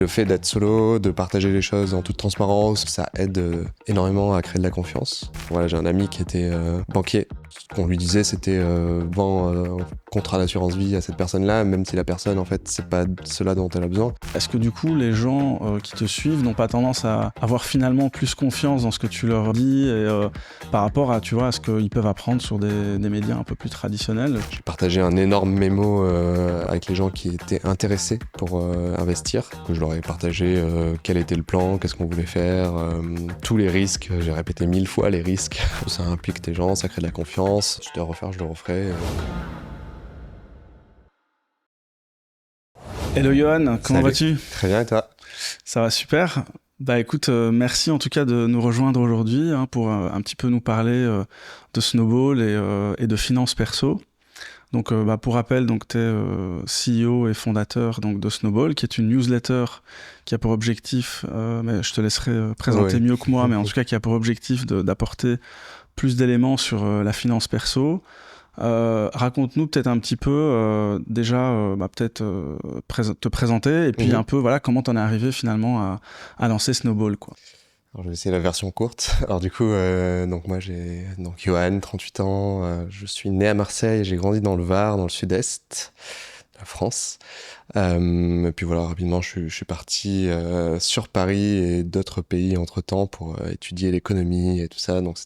Le fait d'être solo, de partager les choses en toute transparence, ça aide énormément à créer de la confiance. Voilà, j'ai un ami qui était banquier. Ce qu'on lui disait, c'était vends un contrat d'assurance vie à cette personne-là, même si la personne, en fait, c'est pas cela dont elle a besoin. Est-ce que du coup, les gens qui te suivent n'ont pas tendance à avoir finalement plus confiance dans ce que tu leur dis et par rapport à, tu vois, à ce qu'ils peuvent apprendre sur des médias un peu plus traditionnels? J'ai partagé un énorme mémo avec les gens qui étaient intéressés pour investir. Je leur ai partagé quel était le plan, qu'est-ce qu'on voulait faire, tous les risques. J'ai répété 1000 fois les risques. Ça implique tes gens, ça crée de la confiance. Je dois refaire, je le referai. Hello Johan, comment Salut. vas-tu? Très bien, et toi? Ça va super. Bah écoute, merci en tout cas de nous rejoindre aujourd'hui pour un petit peu nous parler de Snowball et de finances perso. Donc pour rappel, donc tu es CEO et fondateur donc, de Snowball, qui est une newsletter qui a pour objectif, mais je te laisserai présenter mieux que moi, mais en tout cas qui a pour objectif d'apporter plus d'éléments sur la finance perso. Raconte-nous peut-être un petit peu déjà peut-être te présenter et puis un peu voilà comment t'en es arrivé finalement à lancer Snowball quoi. Alors, je vais essayer la version courte. Alors du coup, donc moi j'ai Johan, 38 ans, je suis né à Marseille, j'ai grandi dans le Var, dans le sud-est de la France. Et puis voilà, rapidement je suis parti sur Paris et d'autres pays entre-temps pour étudier l'économie et tout ça. Donc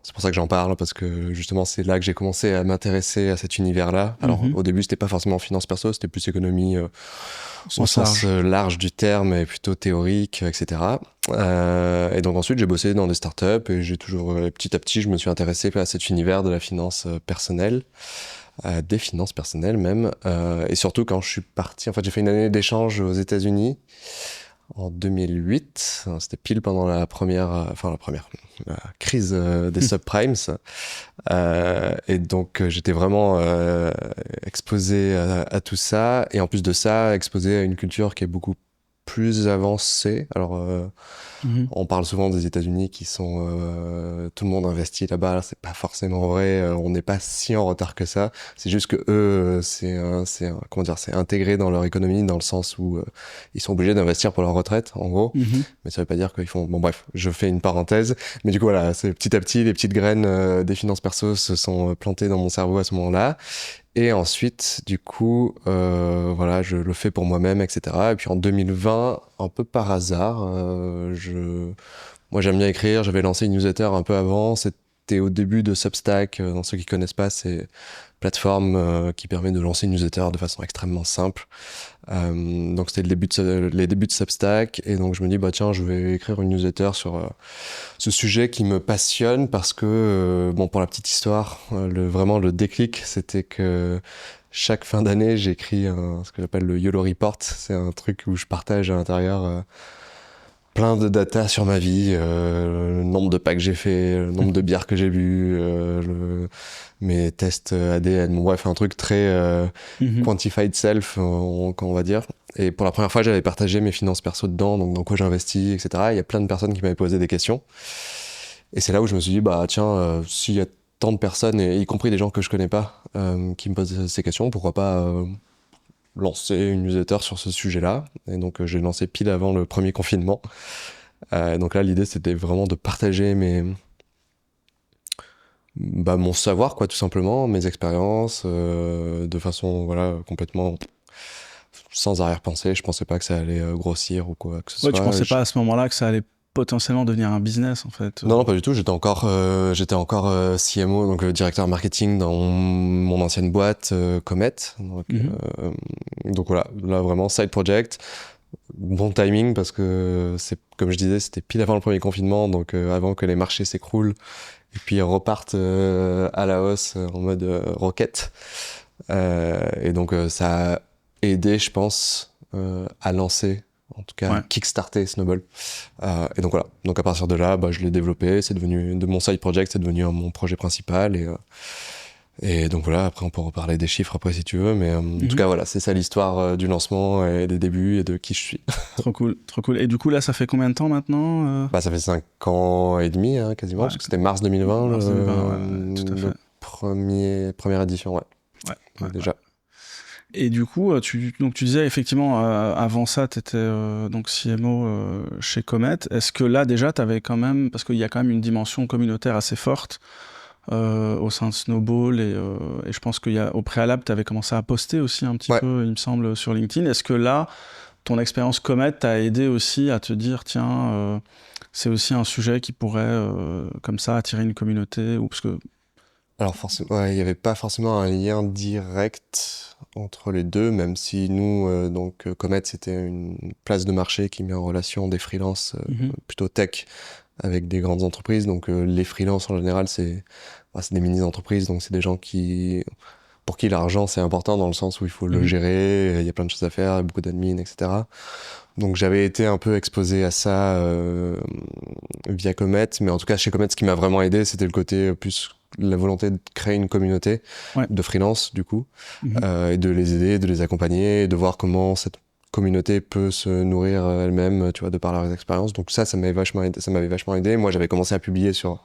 c'est pour ça que j'en parle, parce que justement c'est là que j'ai commencé à m'intéresser à cet univers-là. Alors au début c'était pas forcément finance perso, c'était plus économie au sens large du terme et plutôt théorique, etc. Et donc ensuite j'ai bossé dans des startups et j'ai toujours petit à petit je me suis intéressé à cet univers de la finance personnelle, des finances personnelles même, et surtout quand je suis parti, en fait j'ai fait une année d'échange aux États-Unis en 2008, c'était pile pendant la crise des subprimes, et donc j'étais vraiment exposé à tout ça, et en plus de ça, exposé à une culture qui est beaucoup plus avancée. Alors, on parle souvent des États-Unis qui sont tout le monde investit là-bas. C'est pas forcément vrai. On n'est pas si en retard que ça. C'est juste que eux, comment dire, c'est intégré dans leur économie dans le sens où ils sont obligés d'investir pour leur retraite, en gros. Mais ça veut pas dire qu'ils font. Bon, bref, je fais une parenthèse. Mais du coup, voilà, c'est petit à petit, les petites graines des finances perso se sont plantées dans mon cerveau à ce moment-là. Et ensuite, du coup, voilà, je le fais pour moi-même, etc. Et puis en 2020, un peu par hasard, moi j'aime bien écrire, j'avais lancé une newsletter un peu avant, c'était au début de Substack, dans ceux qui connaissent pas, c'est une plateforme qui permet de lancer une newsletter de façon extrêmement simple. Donc c'était les débuts de Substack, et donc je me dis, bah tiens, je vais écrire une newsletter sur ce sujet qui me passionne, parce que, bon, pour la petite histoire, vraiment le déclic, c'était que chaque fin d'année, j'écris ce que j'appelle le YOLO Report. C'est un truc où je partage à l'intérieur plein de data sur ma vie, le nombre de pas que j'ai fait, le nombre de bières que j'ai bu, mes tests ADN, bon, bref, un truc très quantified self, on va dire. Et pour la première fois, j'avais partagé mes finances perso dedans, donc dans quoi j'investis, etc. Il y a plein de personnes qui m'avaient posé des questions. Et c'est là où je me suis dit, bah tiens, s'il y a tant de personnes, et y compris des gens que je connais pas, qui me posent ces questions, pourquoi pas lancer une newsletter sur ce sujet-là. Et donc j'ai lancé pile avant le premier confinement. Donc là, l'idée, c'était vraiment de partager mon savoir, quoi, tout simplement, mes expériences, de façon, voilà, complètement sans arrière-pensée. Je pensais pas que ça allait grossir ou quoi que ce soit. Tu pensais pas à ce moment-là que ça allait potentiellement devenir un business en fait? Non, pas du tout. J'étais encore CMO, donc directeur marketing dans mon ancienne boîte Comet. Donc voilà, là vraiment side project, bon timing, parce que c'est, comme je disais, c'était pile avant le premier confinement, donc avant que les marchés s'écroulent et puis repartent à la hausse en mode rocket. Et donc ça a aidé, je pense, à lancer, en tout cas kickstarter Snowball. Et donc voilà, donc à partir de là, je l'ai développé, c'est devenu, de mon side project, c'est devenu mon projet principal, et donc voilà, après on peut reparler des chiffres après si tu veux, mais en tout cas voilà, c'est ça l'histoire du lancement et des débuts et de qui je suis. Trop cool, trop cool. Et du coup là, ça fait combien de temps maintenant? Ça fait 5 ans et demi, quasiment, parce que c'était mars 2020, mars 2020 tout à fait. première édition, déjà. Et du coup, donc tu disais effectivement, avant ça, tu étais donc CMO chez Comet. Est-ce que là, déjà, tu avais quand même, parce qu'il y a quand même une dimension communautaire assez forte au sein de Snowball, et je pense qu'au préalable, tu avais commencé à poster aussi un petit Ouais. peu, il me semble, sur LinkedIn. Est-ce que là, ton expérience Comet t'a aidé aussi à te dire, tiens, c'est aussi un sujet qui pourrait, comme ça, attirer une communauté, ou parce que... Alors forcément, ouais, il n'y avait pas forcément un lien direct entre les deux, même si nous, Comet, c'était une place de marché qui met en relation des freelances Mhm. plutôt tech avec des grandes entreprises. Donc les freelances en général, c'est des mini-entreprises, donc c'est des gens pour qui l'argent c'est important dans le sens où il faut le Mhm. gérer, il y a plein de choses à faire, beaucoup d'admin, etc. Donc j'avais été un peu exposé à ça via Comet, mais en tout cas chez Comet, ce qui m'a vraiment aidé, c'était le côté plus la volonté de créer une communauté Ouais. de freelance du coup, Mhm. et de les aider, de les accompagner, de voir comment cette communauté peut se nourrir elle-même, tu vois, de par leurs expériences. Donc ça m'avait vachement aidé. Moi, j'avais commencé à publier sur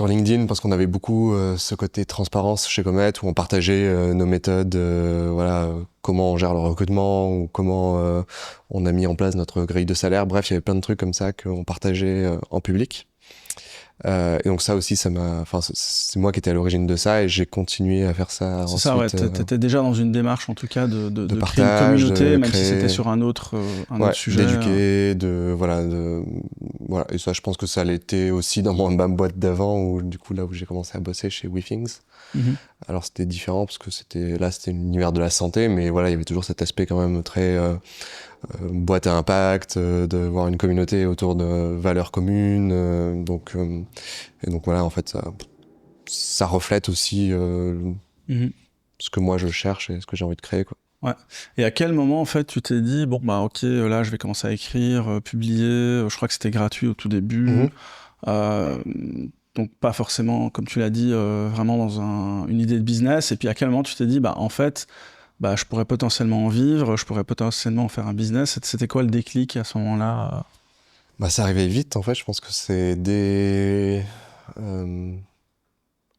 LinkedIn parce qu'on avait beaucoup ce côté transparence chez Comet où on partageait nos méthodes, voilà, comment on gère le recrutement ou comment on a mis en place notre grille de salaire. Bref, il y avait plein de trucs comme ça qu'on partageait en public. Et donc ça aussi, c'est moi qui étais à l'origine de ça et j'ai continué à faire ça C'est ça, ouais. ensuite, T'étais déjà dans une démarche, en tout cas, de de créer une partage, communauté, de même si c'était créer, sur un autre ouais, sujet. d'éduquer, voilà. Et ça, je pense que ça l'était aussi dans ma boîte d'avant où du coup là où j'ai commencé à bosser chez WeThings. Mhm. Alors c'était différent parce que c'était l'univers de la santé, mais voilà, il y avait toujours cet aspect quand même très boîte à impact, de voir une communauté autour de valeurs communes. Et donc voilà, en fait, ça reflète aussi Mhm. ce que moi je cherche et ce que j'ai envie de créer, quoi. Ouais. Et à quel moment, en fait, tu t'es dit, bon, bah, ok, là, je vais commencer à écrire, publier. Je crois que c'était gratuit au tout début. Mhm. Euh, donc, pas forcément, comme tu l'as dit, vraiment dans une idée de business. Et puis, à quel moment tu t'es dit, bah, en fait, bah, je pourrais potentiellement en vivre, je pourrais potentiellement en faire un business. C'était quoi le déclic à ce moment-là? Bah, ça arrivait vite, en fait. Je pense que c'est euh,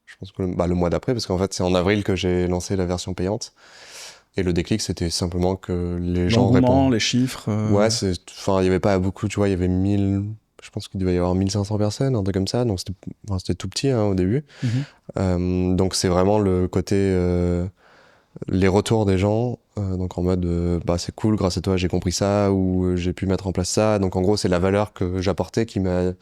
je pense que le mois d'après, parce qu'en fait, c'est en avril que j'ai lancé la version payante. Et le déclic, c'était simplement que les gens L'engouement, répondent. les chiffres. Ouais, enfin, il y avait pas beaucoup, tu vois, il y avait 1000, je pense qu'il devait y avoir 1500 personnes, un truc comme ça. Donc c'était tout petit, hein, au début. Mhm. Donc c'est vraiment le côté, les retours des gens, donc en mode bah c'est cool, grâce à toi j'ai compris ça ou j'ai pu mettre en place ça. Donc en gros c'est la valeur que j'apportais qui m'a.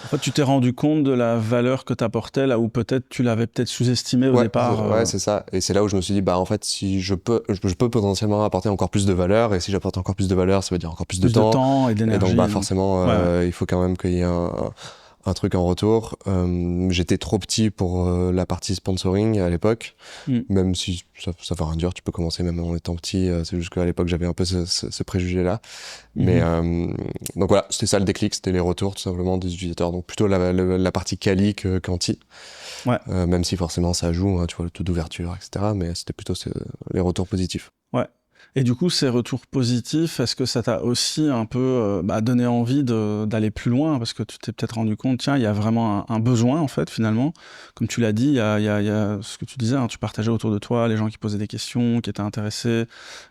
En fait, tu t'es rendu compte de la valeur que t'apportais là où peut-être tu l'avais peut-être sous-estimé au Ouais, départ. ouais, c'est ça. Et c'est là où je me suis dit bah en fait si je peux potentiellement apporter encore plus de valeur et si j'apporte encore plus de valeur ça veut dire encore plus de Plus de temps. temps et Et donc d'énergie. bah Donc... forcément Ouais, ouais. il faut quand même qu'il y ait un truc en retour. J'étais trop petit pour la partie sponsoring à l'époque. Mm. Même si ça va rien dire, tu peux commencer même en étant petit. C'est juste qu'à l'époque, j'avais un peu ce préjugé-là. Mais Mhm. donc voilà, c'était ça le déclic, c'était les retours tout simplement des utilisateurs. Donc plutôt la partie quali que quanti. Ouais, Même si forcément ça joue, hein, tu vois, le taux d'ouverture, etc. Mais c'était plutôt les retours positifs. ouais. Et du coup, ces retours positifs, est-ce que ça t'a aussi un peu donné envie d'aller plus loin? Parce que tu t'es peut-être rendu compte, tiens, il y a vraiment un besoin, en fait, finalement. Comme tu l'as dit, il y a ce que tu disais, hein, tu partageais autour de toi les gens qui posaient des questions, qui étaient intéressés,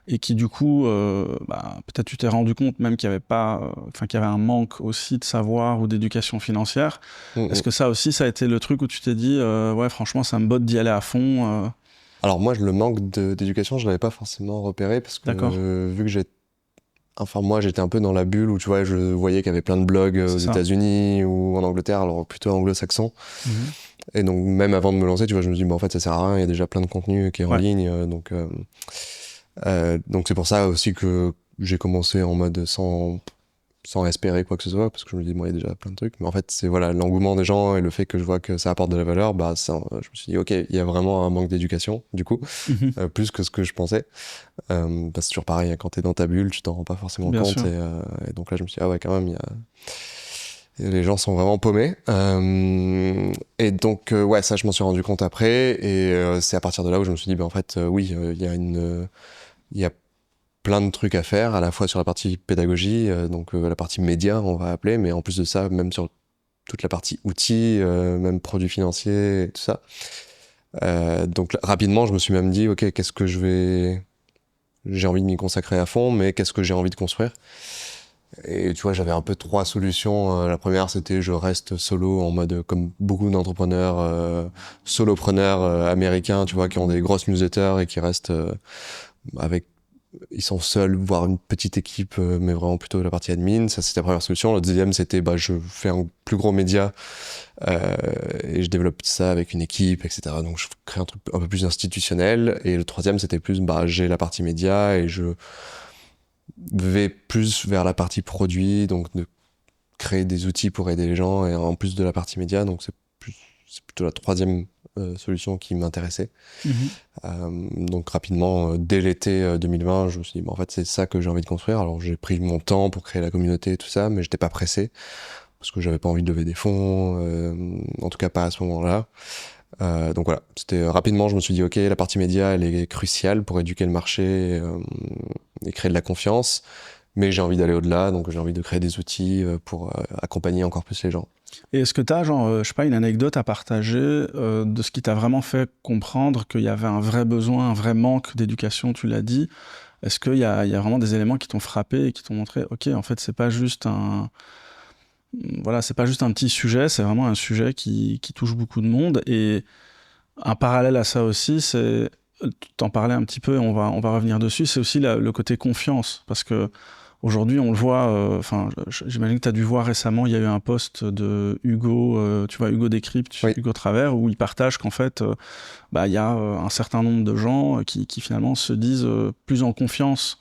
et qui, du coup, peut-être tu t'es rendu compte même qu'il y avait pas, enfin, qu'il y avait un manque aussi de savoir ou d'éducation financière. Mm, Est-ce mm. que ça aussi, ça a été le truc où tu t'es dit, ouais, franchement, ça me botte d'y aller à fond, Alors moi, le manque d'éducation, je l'avais pas forcément repéré parce que d'accord? vu que enfin moi j'étais un peu dans la bulle où tu vois je voyais qu'il y avait plein de blogs aux C'est ça. États-Unis ou en Angleterre, alors plutôt anglo-saxon. Mhm. Et donc même avant de me lancer, tu vois, je me dis bon en fait ça sert à rien, il y a déjà plein de contenu qui est en Ouais, ligne, donc c'est pour ça aussi que j'ai commencé en mode sans espérer quoi que ce soit parce que je me dis bon il y a déjà plein de trucs, mais en fait c'est voilà l'engouement des gens et le fait que je vois que ça apporte de la valeur, bah ça, je me suis dit ok il y a vraiment un manque d'éducation du coup, mhm. plus que ce que je pensais. Bah, c'est toujours pareil, hein, quand t'es dans ta bulle, tu t'en rends pas forcément Bien compte. sûr. Et donc là, je me suis dit, ah ouais, quand même, les gens sont vraiment paumés. Et donc, ouais, ça, je m'en suis rendu compte après. Et c'est à partir de là où je me suis dit, bah, en fait, oui, il y a plein de trucs à faire, à la fois sur la partie pédagogie, donc la partie média, on va appeler, mais en plus de ça, même sur toute la partie outils, même produits financiers et tout ça. Donc rapidement, je me suis même dit, ok, qu'est-ce que j'ai envie de m'y consacrer à fond, mais qu'est-ce que j'ai envie de construire? Et tu vois, j'avais un peu trois solutions. La première, c'était je reste solo en mode comme beaucoup d'entrepreneurs, solopreneurs américains, tu vois, qui ont des grosses newsletters et qui restent avec, ils sont seuls, voire une petite équipe, mais vraiment plutôt la partie admin. Ça, c'était la première solution. La deuxième, c'était je fais un plus gros média et je développe ça avec une équipe, etc. Donc, je crée un truc un peu plus institutionnel. Et le troisième, c'était plus, j'ai la partie média et je vais plus vers la partie produit, donc de créer des outils pour aider les gens, et en plus de la partie média, donc c'est plutôt la troisième solution qui m'intéressait. Mhm. Donc rapidement, dès l'été 2020, je me suis dit, en fait, c'est ça que j'ai envie de construire. Alors j'ai pris mon temps pour créer la communauté et tout ça, mais j'étais pas pressé, parce que j'avais pas envie de lever des fonds, en tout cas pas à ce moment-là. Donc voilà, c'était rapidement, je me suis dit, ok, la partie média, elle est cruciale pour éduquer le marché et créer de la confiance, mais j'ai envie d'aller au-delà, donc j'ai envie de créer des outils pour accompagner encore plus les gens. Et est-ce que tu as, genre, je sais pas, une anecdote à partager de ce qui t'a vraiment fait comprendre qu'il y avait un vrai besoin, un vrai manque d'éducation, tu l'as dit? Est-ce qu'il y a vraiment des éléments qui t'ont frappé et qui t'ont montré, ok, en fait, c'est pas juste voilà, c'est pas juste un petit sujet, c'est vraiment un sujet qui touche beaucoup de monde. Et un parallèle à ça aussi, c'est, tu t'en parlais un petit peu et on va revenir dessus, c'est aussi le côté confiance. Parce que aujourd'hui, on le voit, enfin, j'imagine que tu as dû voir récemment, il y a eu un post de Hugo, tu vois, Hugo Décrypte, Oui. Hugo Travers, où il partage qu'en fait, il y a un certain nombre de gens qui finalement se disent plus en confiance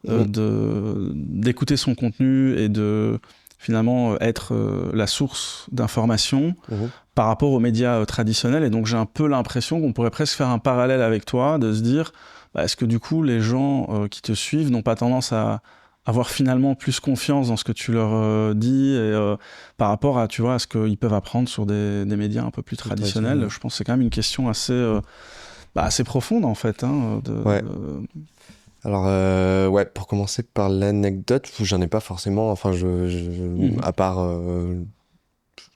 d'écouter son contenu et de finalement être la source d'information Mhm. par rapport aux médias traditionnels. Et donc j'ai un peu l'impression qu'on pourrait presque faire un parallèle avec toi, de se dire, est-ce que du coup les gens qui te suivent n'ont pas tendance à avoir finalement plus confiance dans ce que tu leur dis et, par rapport à, tu vois, à ce qu'ils peuvent apprendre sur des médias un peu plus traditionnels. Ouais. Je pense que c'est quand même une question assez, assez profonde en fait. Hein, Ouais. Alors, ouais, pour commencer par l'anecdote, j'en ai pas forcément, enfin, Mhm. à part,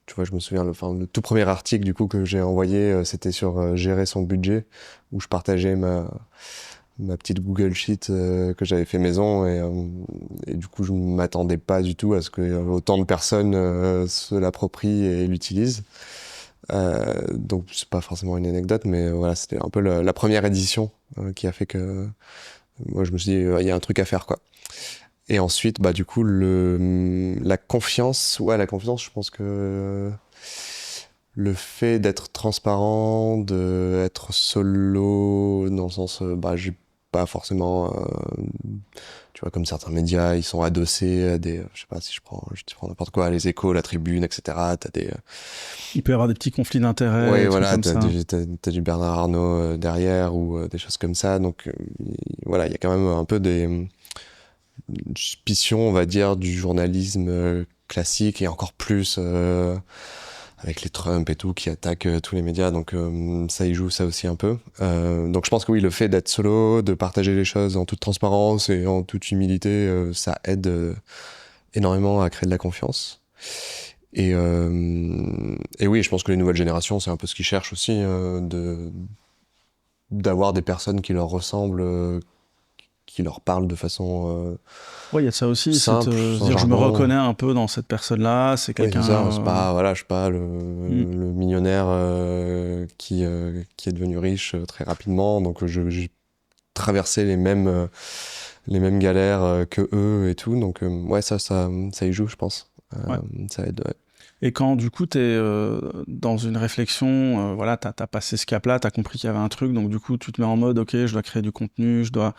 tu vois, je me souviens, le tout premier article, du coup, que j'ai envoyé, c'était sur gérer son budget, où je partageais ma petite Google Sheet que j'avais fait maison, et du coup, je m'attendais pas du tout à ce que autant de personnes se l'approprient et l'utilisent. Donc, c'est pas forcément une anecdote, mais voilà, c'était un peu la première édition qui a fait que moi, je me suis dit, il y a un truc à faire, quoi. Et ensuite, du coup, la confiance, je pense que le fait d'être transparent, d'être solo, dans le sens, j'ai pas forcément, tu vois, comme certains médias, ils sont adossés à des, je sais pas si je prends n'importe quoi, les Échos, la Tribune, etc. T'as des, Il peut y avoir des petits conflits d'intérêts, ouais, des trucs voilà, comme ça. t'as du Bernard Arnault derrière ou des choses comme ça. Donc, voilà, il y a quand même un peu une suspicion, on va dire, du journalisme classique et encore plus avec les Trump et tout qui attaquent tous les médias. Donc ça y joue ça aussi un peu. Donc je pense que oui, le fait d'être solo, de partager les choses en toute transparence et en toute humilité, ça aide énormément à créer de la confiance. Et oui, je pense que les nouvelles générations, c'est un peu ce qu'ils cherchent aussi, d'avoir des personnes qui leur ressemblent, qui leur parlent de façon Ouais, il y a de ça aussi, c'est simple, se sans dire je me jargon. reconnais un peu dans cette personne-là, c'est Oui, c'est ça. C'est quelqu'un. pas, voilà, je suis pas Hmm. le millionnaire qui est devenu riche très rapidement. Donc, j'ai traversé les mêmes galères que eux et tout. Donc, ouais, ça y joue, je pense. Ouais. Ça aide, ouais. Et quand du coup tu es dans une réflexion, voilà, tu as passé ce cap-là, tu as compris qu'il y avait un truc, donc du coup tu te mets en mode ok, je dois créer du contenu, je dois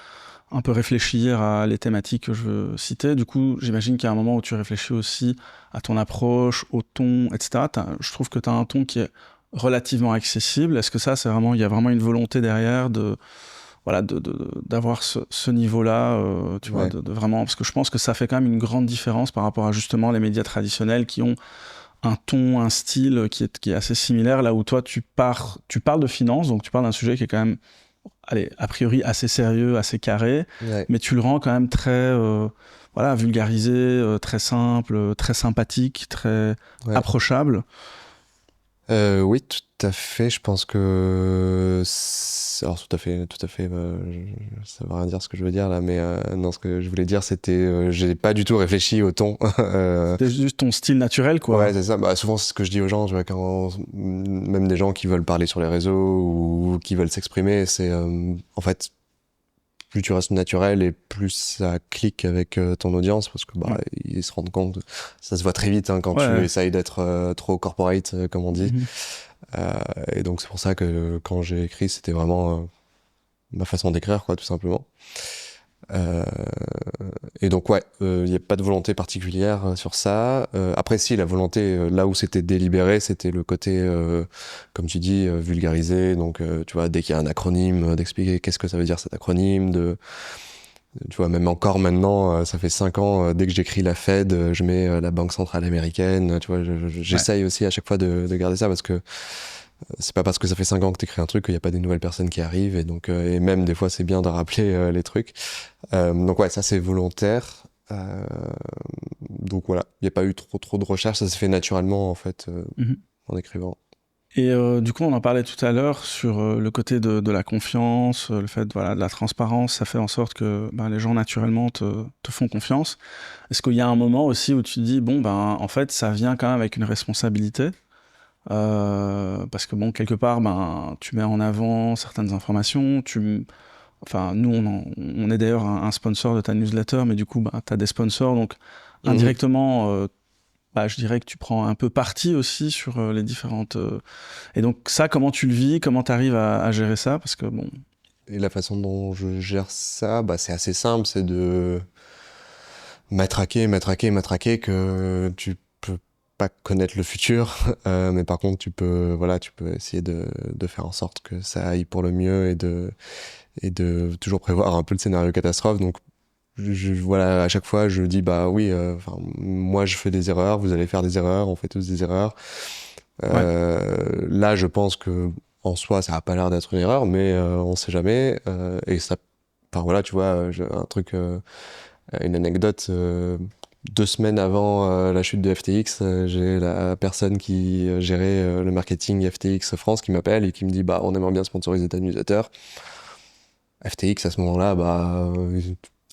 un peu réfléchir à les thématiques que je veux citer. Du coup, j'imagine qu'il y a un moment où tu réfléchis aussi à ton approche, au ton, etc. Je trouve que tu as un ton qui est relativement accessible. Est-ce que ça, c'est vraiment, il y a vraiment une volonté derrière de, voilà, d'avoir ce niveau-là, tu vois, Ouais. de vraiment, parce que je pense que ça fait quand même une grande différence par rapport à justement les médias traditionnels qui ont un ton, un style qui est assez similaire, là où toi, tu parles de finance, donc tu parles d'un sujet qui est quand même, allez, a priori assez sérieux, assez carré, Ouais. mais tu le rends quand même très, voilà, vulgarisé, très simple, très sympathique, très Ouais. approchable. Oui, tout à fait. Je pense que alors tout à fait. Ça veut rien dire ce que je veux dire là, mais non, ce que je voulais dire, c'était, j'ai pas du tout réfléchi au ton. C'était juste ton style naturel, quoi. Ouais, c'est ça. Bah, souvent, c'est ce que je dis aux gens, tu vois, quand même des gens qui veulent parler sur les réseaux ou qui veulent s'exprimer, c'est en fait, plus tu restes naturel et plus ça clique avec ton audience, parce que bah Ouais. ils se rendent compte, ça se voit très vite hein, quand tu Ouais. essayes d'être trop corporate, comme on dit. Mhm. Euh, et donc c'est pour ça que quand j'ai écrit, c'était vraiment ma façon d'écrire, quoi, tout simplement. Euh, et donc ouais, il n'y a pas de volonté particulière sur ça. Après si, la volonté, là où c'était délibéré, c'était le côté, comme tu dis, vulgarisé. Donc tu vois, dès qu'il y a un acronyme, d'expliquer qu'est-ce que ça veut dire cet acronyme, tu vois, même encore maintenant, ça fait 5 ans, dès que j'écris la Fed, je mets la Banque centrale américaine. Tu vois, Ouais. j'essaye aussi à chaque fois de garder ça, parce que c'est pas parce que ça fait 5 ans que t'écris un truc qu'il n'y a pas des nouvelles personnes qui arrivent. Et donc, et même des fois, c'est bien de rappeler les trucs. Donc ouais, ça c'est volontaire. Donc voilà, il n'y a pas eu trop de recherche, ça s'est fait naturellement en fait, Mhm. en écrivant. Et du coup, on en parlait tout à l'heure sur le côté de la confiance, le fait voilà, de la transparence, ça fait en sorte que ben, les gens naturellement te font confiance. Est-ce qu'il y a un moment aussi où tu te dis, bon, ben, en fait, ça vient quand même avec une responsabilité parce que, bon, quelque part, ben, tu mets en avant certaines informations, enfin, nous, on est d'ailleurs un sponsor de ta newsletter, mais du coup, ben, tu as des sponsors, donc Mhm. indirectement, bah, je dirais que tu prends un peu parti aussi sur les différentes... Et donc ça, comment tu le vis? Comment tu arrives à gérer ça? Parce que bon... Et la façon dont je gère ça, bah, c'est assez simple, c'est de matraquer que tu peux pas connaître le futur, mais par contre voilà, tu peux essayer de faire en sorte que ça aille pour le mieux et de toujours prévoir un peu le scénario catastrophe. Donc voilà, à chaque fois, je dis bah oui, moi je fais des erreurs, vous allez faire des erreurs, on fait tous des erreurs. Ouais, Là, je pense que en soi, ça a pas l'air d'être une erreur, mais on sait jamais. Et ça, enfin voilà, tu vois, un truc, une anecdote. 2 semaines avant la chute de FTX, j'ai la personne qui gérait le marketing FTX France qui m'appelle et qui me dit bah on aimerait bien sponsoriser ta newsletter. FTX à ce moment-là, bah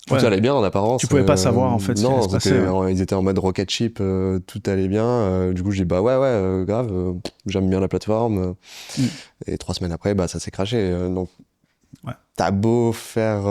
tout ouais. allait bien en Tu apparence. pouvais pas savoir en fait ce qui allait Non, se passer, ouais. ils étaient en mode rocket ship, tout allait bien. Du coup, je dis bah ouais, grave, j'aime bien la plateforme. Mm. Et 3 semaines après, bah ça s'est crashé. Donc Ouais. t'as beau faire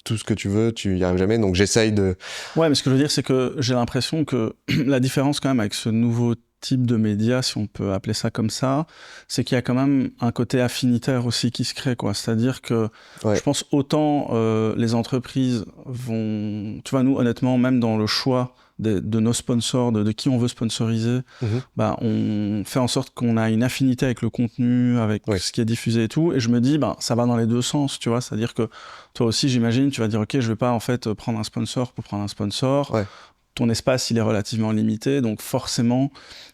tout ce que tu veux, tu y arrives jamais. Donc j'essaye de. Ouais, mais ce que je veux dire, c'est que j'ai l'impression que la différence quand même avec ce nouveau type de média, si on peut appeler ça comme ça, c'est qu'il y a quand même un côté affinitaire aussi qui se crée, quoi. C'est-à-dire que je Ouais. pense autant les entreprises vont... Tu vois, nous, honnêtement, même dans le choix de nos sponsors, de qui on veut sponsoriser, Mhm. bah, on fait en sorte qu'on a une affinité avec le contenu, avec Ouais. ce qui est diffusé et tout. Et je me dis, bah, ça va dans les deux sens, tu vois. C'est-à-dire que toi aussi, j'imagine, tu vas dire, OK, je vais pas en fait prendre un sponsor pour prendre un sponsor. Ouais. Ton espace, il est relativement limité, donc forcément,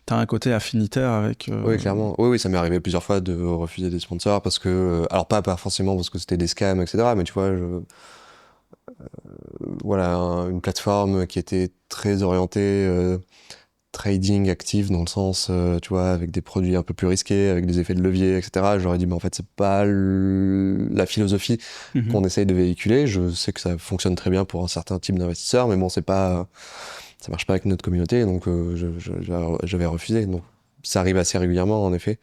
tu as un côté affinitaire avec... Oui, clairement. Oui, oui, ça m'est arrivé plusieurs fois de refuser des sponsors parce que, alors pas forcément parce que c'était des scams, etc. Mais tu vois, voilà, une plateforme qui était très orientée trading actif dans le sens, tu vois, avec des produits un peu plus risqués, avec des effets de levier, etc. J'aurais dit, mais en fait, c'est pas la philosophie Mhm. qu'on essaye de véhiculer. Je sais que ça fonctionne très bien pour un certain type d'investisseurs, mais bon, c'est pas, ça marche pas avec notre communauté, donc j'avais refusé. Donc ça arrive assez régulièrement, en effet.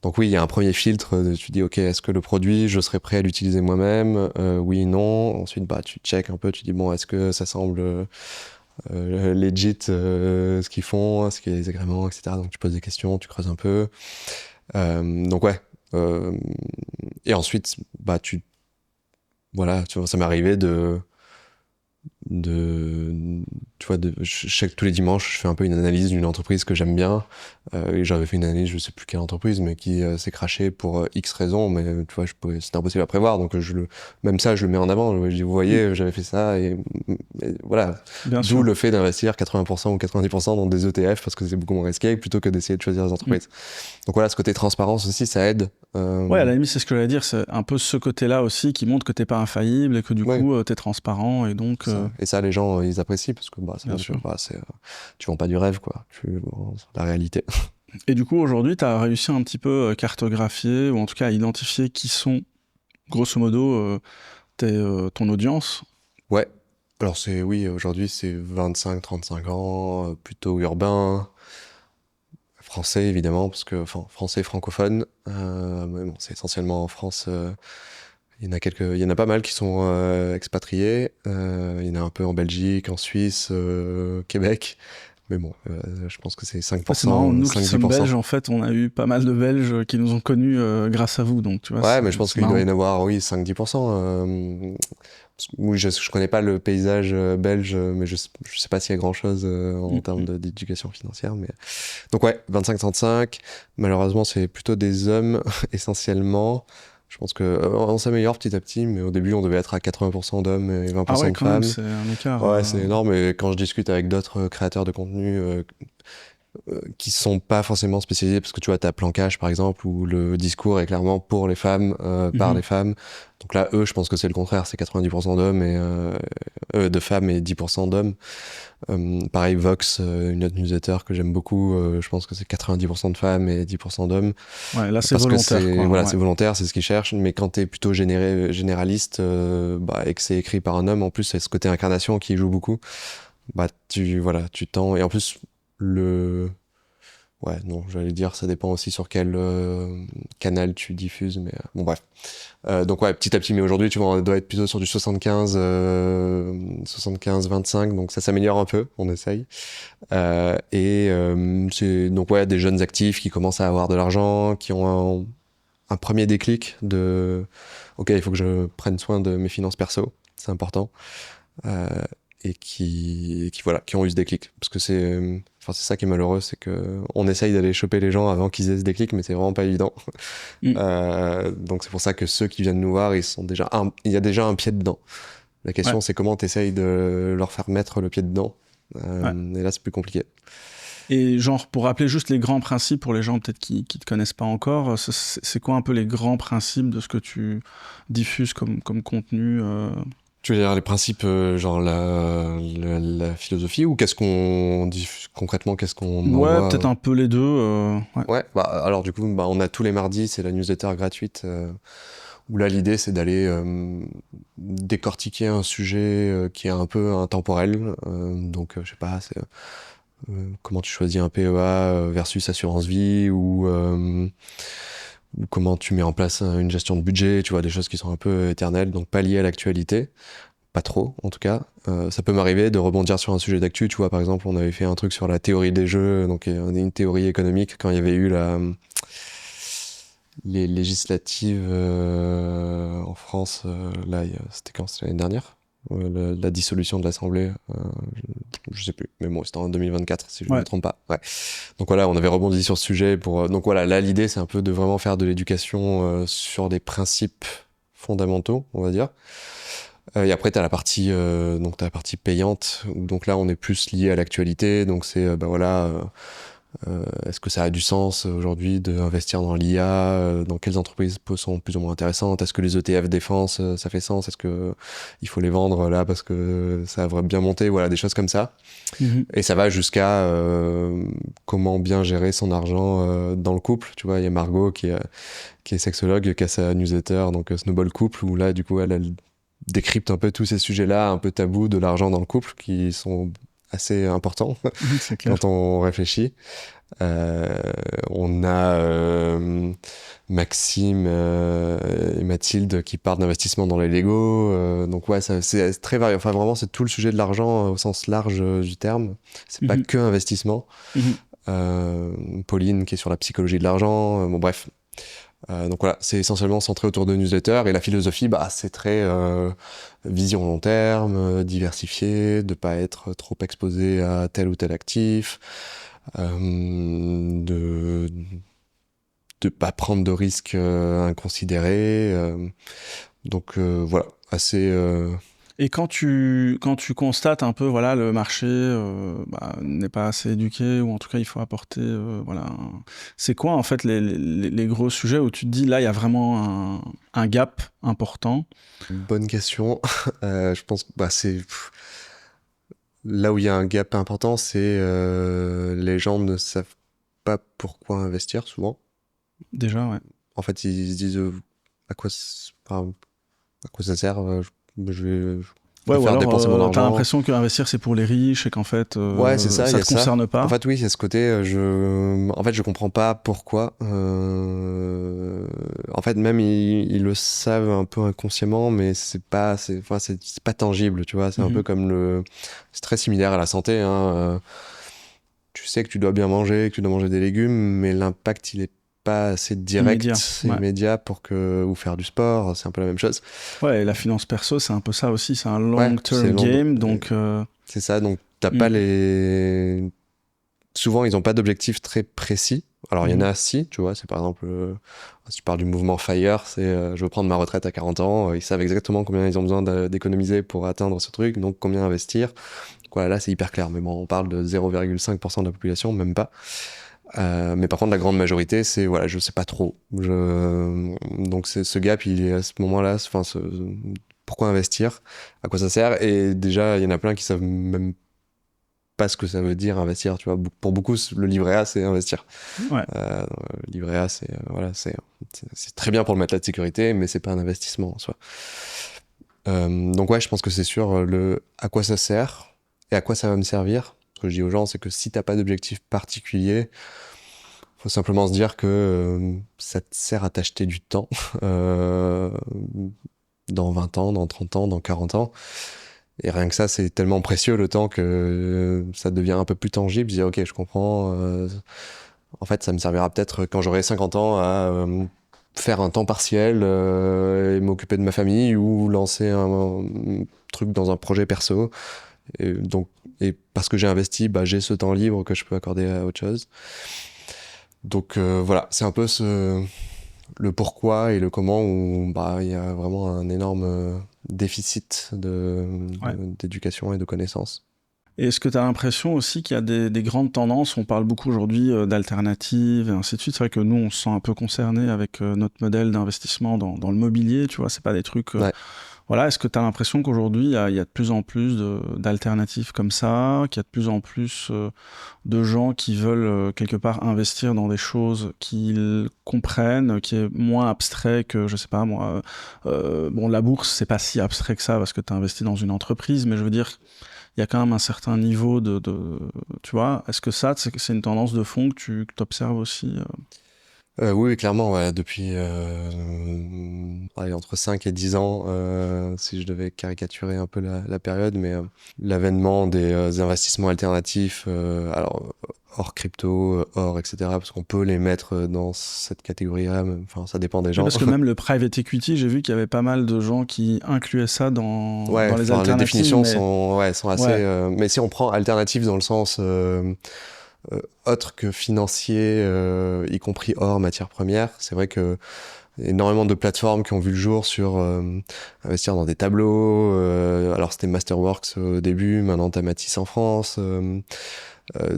Donc oui, il y a un premier filtre. Tu dis, ok, est-ce que le produit, je serais prêt à l'utiliser moi-même? Oui, non. Ensuite, bah, tu check un peu. Tu dis, bon, est-ce que ça semble legit ce qu'ils font, est-ce qu'il y a des agréments, etc. Donc tu poses des questions, tu creuses un peu. Donc ouais. Euh, et ensuite, bah voilà, tu vois, ça m'est arrivé de tu vois je sais que tous les dimanches je fais un peu une analyse d'une entreprise que j'aime bien, et j'avais fait une analyse, je sais plus quelle entreprise, mais qui s'est crashée pour X raisons, mais tu vois c'était impossible à prévoir, donc même ça je le mets en avant. Je dis, vous Mm. voyez, j'avais fait ça, et voilà, Bien d'où sûr. le fait d'investir 80% ou 90% dans des ETF, parce que c'est beaucoup moins risqué plutôt que d'essayer de choisir des Mm. entreprises. Donc voilà, ce côté transparence aussi, ça aide. Ouais, à la limite, c'est ce que j'allais dire, c'est un peu ce côté-là aussi qui montre que t'es pas infaillible et que du Ouais, coup, t'es transparent et donc, ça. Et ça, les gens, ils apprécient, parce que bah, ça bien montre que sûr. bah, tu vends pas du rêve, quoi. Tu vends la réalité. Et du coup, aujourd'hui, tu as réussi un petit peu cartographier, ou en tout cas à identifier qui sont, grosso modo, ton audience. Ouais. Alors oui, aujourd'hui c'est 25-35 ans, plutôt urbain, français évidemment, parce que, enfin, français francophone, mais bon, c'est essentiellement en France. Il y en a pas mal qui sont expatriés. Il y en a un peu en Belgique, en Suisse, Québec. Mais bon, je pense que c'est Ouais, c'est marrant, 5%, nous qui sommes 5-10%. belges, en fait, on a eu pas mal de Belges qui nous ont connus grâce à vous, donc tu vois, Ouais, mais je pense c'est qu'il doit y marrant. en avoir, oui, 5-10%. Oui, je connais pas le paysage belge, mais je sais pas s'il y a grand-chose en termes Mm. d'éducation financière. Mais... Donc ouais, 25-35. Malheureusement, c'est plutôt des hommes, essentiellement. Je pense que on s'améliore petit à petit, mais au début, on devait être à 80% d'hommes et Ah 20% ouais, de quand même, femmes. c'est un écart. Ouais, c'est énorme. Et quand je discute avec d'autres créateurs de contenu qui sont pas forcément spécialisés, parce que tu vois, t'as Plancage par exemple, où le discours est clairement pour les femmes, par Mhm. les femmes. Donc là, eux, je pense que c'est le contraire, c'est 90% d'hommes et de femmes et 10% d'hommes. Pareil, Vox, une autre newsletter que j'aime beaucoup, je pense que c'est 90% de femmes et 10% d'hommes. Ouais, là, c'est Parce que volontaire, c'est quoi. voilà, Ouais. c'est volontaire, c'est ce qu'ils cherchent. Mais quand t'es plutôt généraliste, bah, et que c'est écrit par un homme, en plus, c'est ce côté incarnation qui joue beaucoup. Bah, tu tends. Et en plus, le ouais, non, j'allais dire, ça dépend aussi sur quel canal tu diffuses, mais bon, bref. Donc, ouais, petit à petit, mais aujourd'hui, tu vois, on doit être plutôt sur du 75-25, donc ça s'améliore un peu, on essaye. C'est donc, ouais, des jeunes actifs qui commencent à avoir de l'argent, qui ont un premier déclic de ok, il faut que je prenne soin de mes finances perso, c'est important. Euh, voilà, qui ont eu ce déclic. Parce que enfin, c'est ça qui est malheureux, c'est que on essaye d'aller choper les gens avant qu'ils aient ce déclic, mais c'est vraiment pas évident. Mm. Donc c'est pour ça que ceux qui viennent nous voir, il y a déjà un pied dedans. La Ouais, question, c'est comment tu essayes de leur faire mettre le pied dedans. ouais. Et là, c'est plus compliqué. Et genre, pour rappeler juste les grands principes pour les gens peut-être qui te connaissent pas encore, c'est quoi un peu les grands principes de ce que tu diffuses comme contenu Tu veux dire les principes, genre la philosophie, ou qu'est-ce qu'on dit concrètement, qu'est-ce qu'on Ouais, envoie peut-être un peu les deux. Ouais. Ouais, bah alors du coup, bah, on a tous les mardis, c'est la newsletter gratuite, où là l'idée c'est d'aller décortiquer un sujet qui est un peu intemporel. Je sais pas, c'est comment tu choisis un PEA versus assurance vie, ou comment tu mets en place une gestion de budget, tu vois, des choses qui sont un peu éternelles, donc pas liées à l'actualité. Pas trop, en tout cas. Ça peut m'arriver de rebondir sur un sujet d'actu. Tu vois, par exemple, on avait fait un truc sur la théorie des jeux, donc une théorie économique, quand il y avait eu les législatives en France. C'était quand? C'était l'année dernière? La dissolution de l'Assemblée. Je sais plus. Mais bon, c'était en 2024, si je ne me Ouais. trompe pas. Ouais. Donc voilà, on avait rebondi sur ce sujet donc voilà, là, l'idée, c'est un peu de vraiment faire de l'éducation sur des principes fondamentaux, on va dire. Et après, t'as la partie payante, où donc là, on est plus lié à l'actualité. Donc c'est, bah voilà, est-ce que ça a du sens aujourd'hui d'investir dans l'IA? Dans quelles entreprises sont plus ou moins intéressantes? Est-ce que les ETF défense, ça fait sens? Est-ce que il faut les vendre là parce que ça va bien monter? Voilà, des choses comme ça. Mhm. Et ça va jusqu'à comment bien gérer son argent dans le couple. Tu vois, il y a Margot qui est sexologue, qui a sa newsletter, donc Snowball Couple, où là, du coup, elle décrypte un peu tous ces sujets-là, un peu tabous de l'argent dans le couple, qui sont assez importants Mhm, c'est quand clair. on réfléchit. Euh, on a Maxime et Mathilde qui parlent d'investissement dans les Lego. Donc ouais, c'est très varié. Enfin vraiment, c'est tout le sujet de l'argent au sens large du terme. C'est pas Mhm. que investissement. Mhm. Pauline qui est sur la psychologie de l'argent. Bon bref, donc voilà, c'est essentiellement centré autour de newsletters, et la philosophie, bah, c'est très vision long terme, diversifié, de pas être trop exposé à tel ou tel actif, de pas prendre de risques inconsidérés. Voilà, assez. Et quand tu constates un peu, voilà, le marché n'est pas assez éduqué, ou en tout cas il faut apporter, voilà, c'est quoi en fait les gros sujets où tu te dis là il y a vraiment un gap important? Bonne question. Je pense que bah, c'est là où il y a un gap important, c'est les gens ne savent pas pourquoi investir souvent. Déjà, ouais. En fait, ils se disent enfin, à quoi ça sert, je Ouais, ou préfère alors dépenser mon t'as argent. l'impression qu'investir c'est pour les riches et qu'en fait Ouais, c'est ça, il ça y a te ça. concerne En pas. fait, oui, il y a ce côté, en fait, je comprends pas pourquoi. En fait, même ils le savent un peu inconsciemment, mais enfin, c'est pas tangible, tu vois. C'est un peu Mhm. comme c'est très similaire à la santé, hein. Tu sais que tu dois bien manger, que tu dois manger des légumes, mais l'impact, il est pas assez Immédiat. direct, Ouais. immédiat ou faire du sport, c'est un peu la même chose. Ouais, et la finance perso, c'est un peu ça aussi. C'est un Ouais, c'est long-term long, game, donc. c'est ça. Donc, t'as pas Mm. souvent, ils n'ont pas d'objectif très précis. Alors, il y en Mhm. a si, tu vois, c'est par exemple, si tu parles du mouvement FIRE, c'est je veux prendre ma retraite à 40 ans, ils savent exactement combien ils ont besoin d'économiser pour atteindre ce truc, donc combien investir. Voilà, là, c'est hyper clair, mais bon, on parle de 0,5% de la population, même pas. Mais par contre, la grande majorité, c'est, voilà, je sais pas trop. Donc, ce gap, il est à ce moment-là, enfin, pourquoi investir? À quoi ça sert? Et déjà, il y en a plein qui savent même pas ce que ça veut dire investir, tu vois. Pour beaucoup, le livret A, c'est investir. Ouais. Le livret A, voilà, c'est très bien pour le matelas de sécurité, mais c'est pas un investissement en soi. Donc ouais, je pense que c'est sûr à quoi ça sert et à quoi ça va me servir. Ce que je dis aux gens, c'est que si t'as pas d'objectif particulier, faut simplement se dire que ça te sert à t'acheter du temps euh, dans 20 ans, dans 30 ans, dans 40 ans. Et rien que ça, c'est tellement précieux le temps que ça devient un peu plus tangible. Je dis, ok, je comprends. En fait, ça me servira peut-être quand j'aurai 50 ans à faire un temps partiel et m'occuper de ma famille ou lancer un truc dans un projet perso. Et parce que j'ai investi, bah, j'ai ce temps libre que je peux accorder à autre chose. Donc voilà, c'est un peu le pourquoi et le comment où bah, il y a vraiment un énorme déficit Ouais. d'éducation et de connaissances. Et est-ce que tu as l'impression aussi qu'il y a des grandes tendances? On parle beaucoup aujourd'hui d'alternatives et ainsi de suite. C'est vrai que nous, on se sent un peu concerné avec notre modèle d'investissement dans le mobilier. Tu vois, c'est pas des trucs. Ouais. Voilà. Est-ce que tu as l'impression qu'aujourd'hui, il y a de plus en plus d'alternatives comme ça, qu'il y a de plus en plus de gens qui veulent quelque part investir dans des choses qu'ils comprennent, qui est moins abstrait que, je sais pas moi, bon, la bourse, c'est pas si abstrait que ça parce que tu as investi dans une entreprise, mais je veux dire, il y a quand même un certain niveau tu vois, est-ce que ça, c'est une tendance de fond que tu observes aussi Oui, oui, clairement, ouais, depuis allez, entre 5 et 10 ans, si je devais caricaturer un peu la période, mais l'avènement des investissements alternatifs, alors hors crypto, hors, etc., parce qu'on peut les mettre dans cette catégorie-là, enfin, ça dépend des Oui, gens. parce que même le private equity, j'ai vu qu'il y avait pas mal de gens qui incluaient ça Ouais, dans les enfin, les alternatives, définitions mais sont assez. ouais. Mais si on prend alternative dans le sens autre que financier, y compris hors matière première, c'est vrai que énormément de plateformes qui ont vu le jour sur investir dans des tableaux. Alors c'était Masterworks au début, maintenant t'as Matisse en France.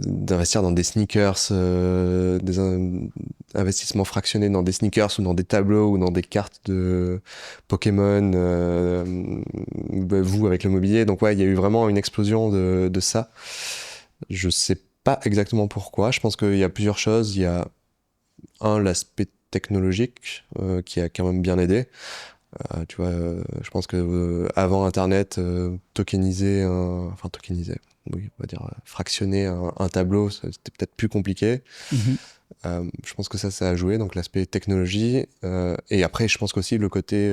D'investir dans des sneakers, investissements fractionnés dans des sneakers ou dans des tableaux ou dans des cartes de Pokémon, vous avec le mobilier. Donc ouais, il y a eu vraiment une explosion de ça. Je sais pas exactement pourquoi. Je pense qu'il y a plusieurs choses. Il y a l'aspect technologique qui a quand même bien aidé. Tu vois, je pense que avant Internet, tokeniser, oui, on va dire fractionner un tableau, c'était peut-être plus compliqué. Mhm. Je pense que ça a joué, donc l'aspect technologie. Et après, je pense qu'aussi le côté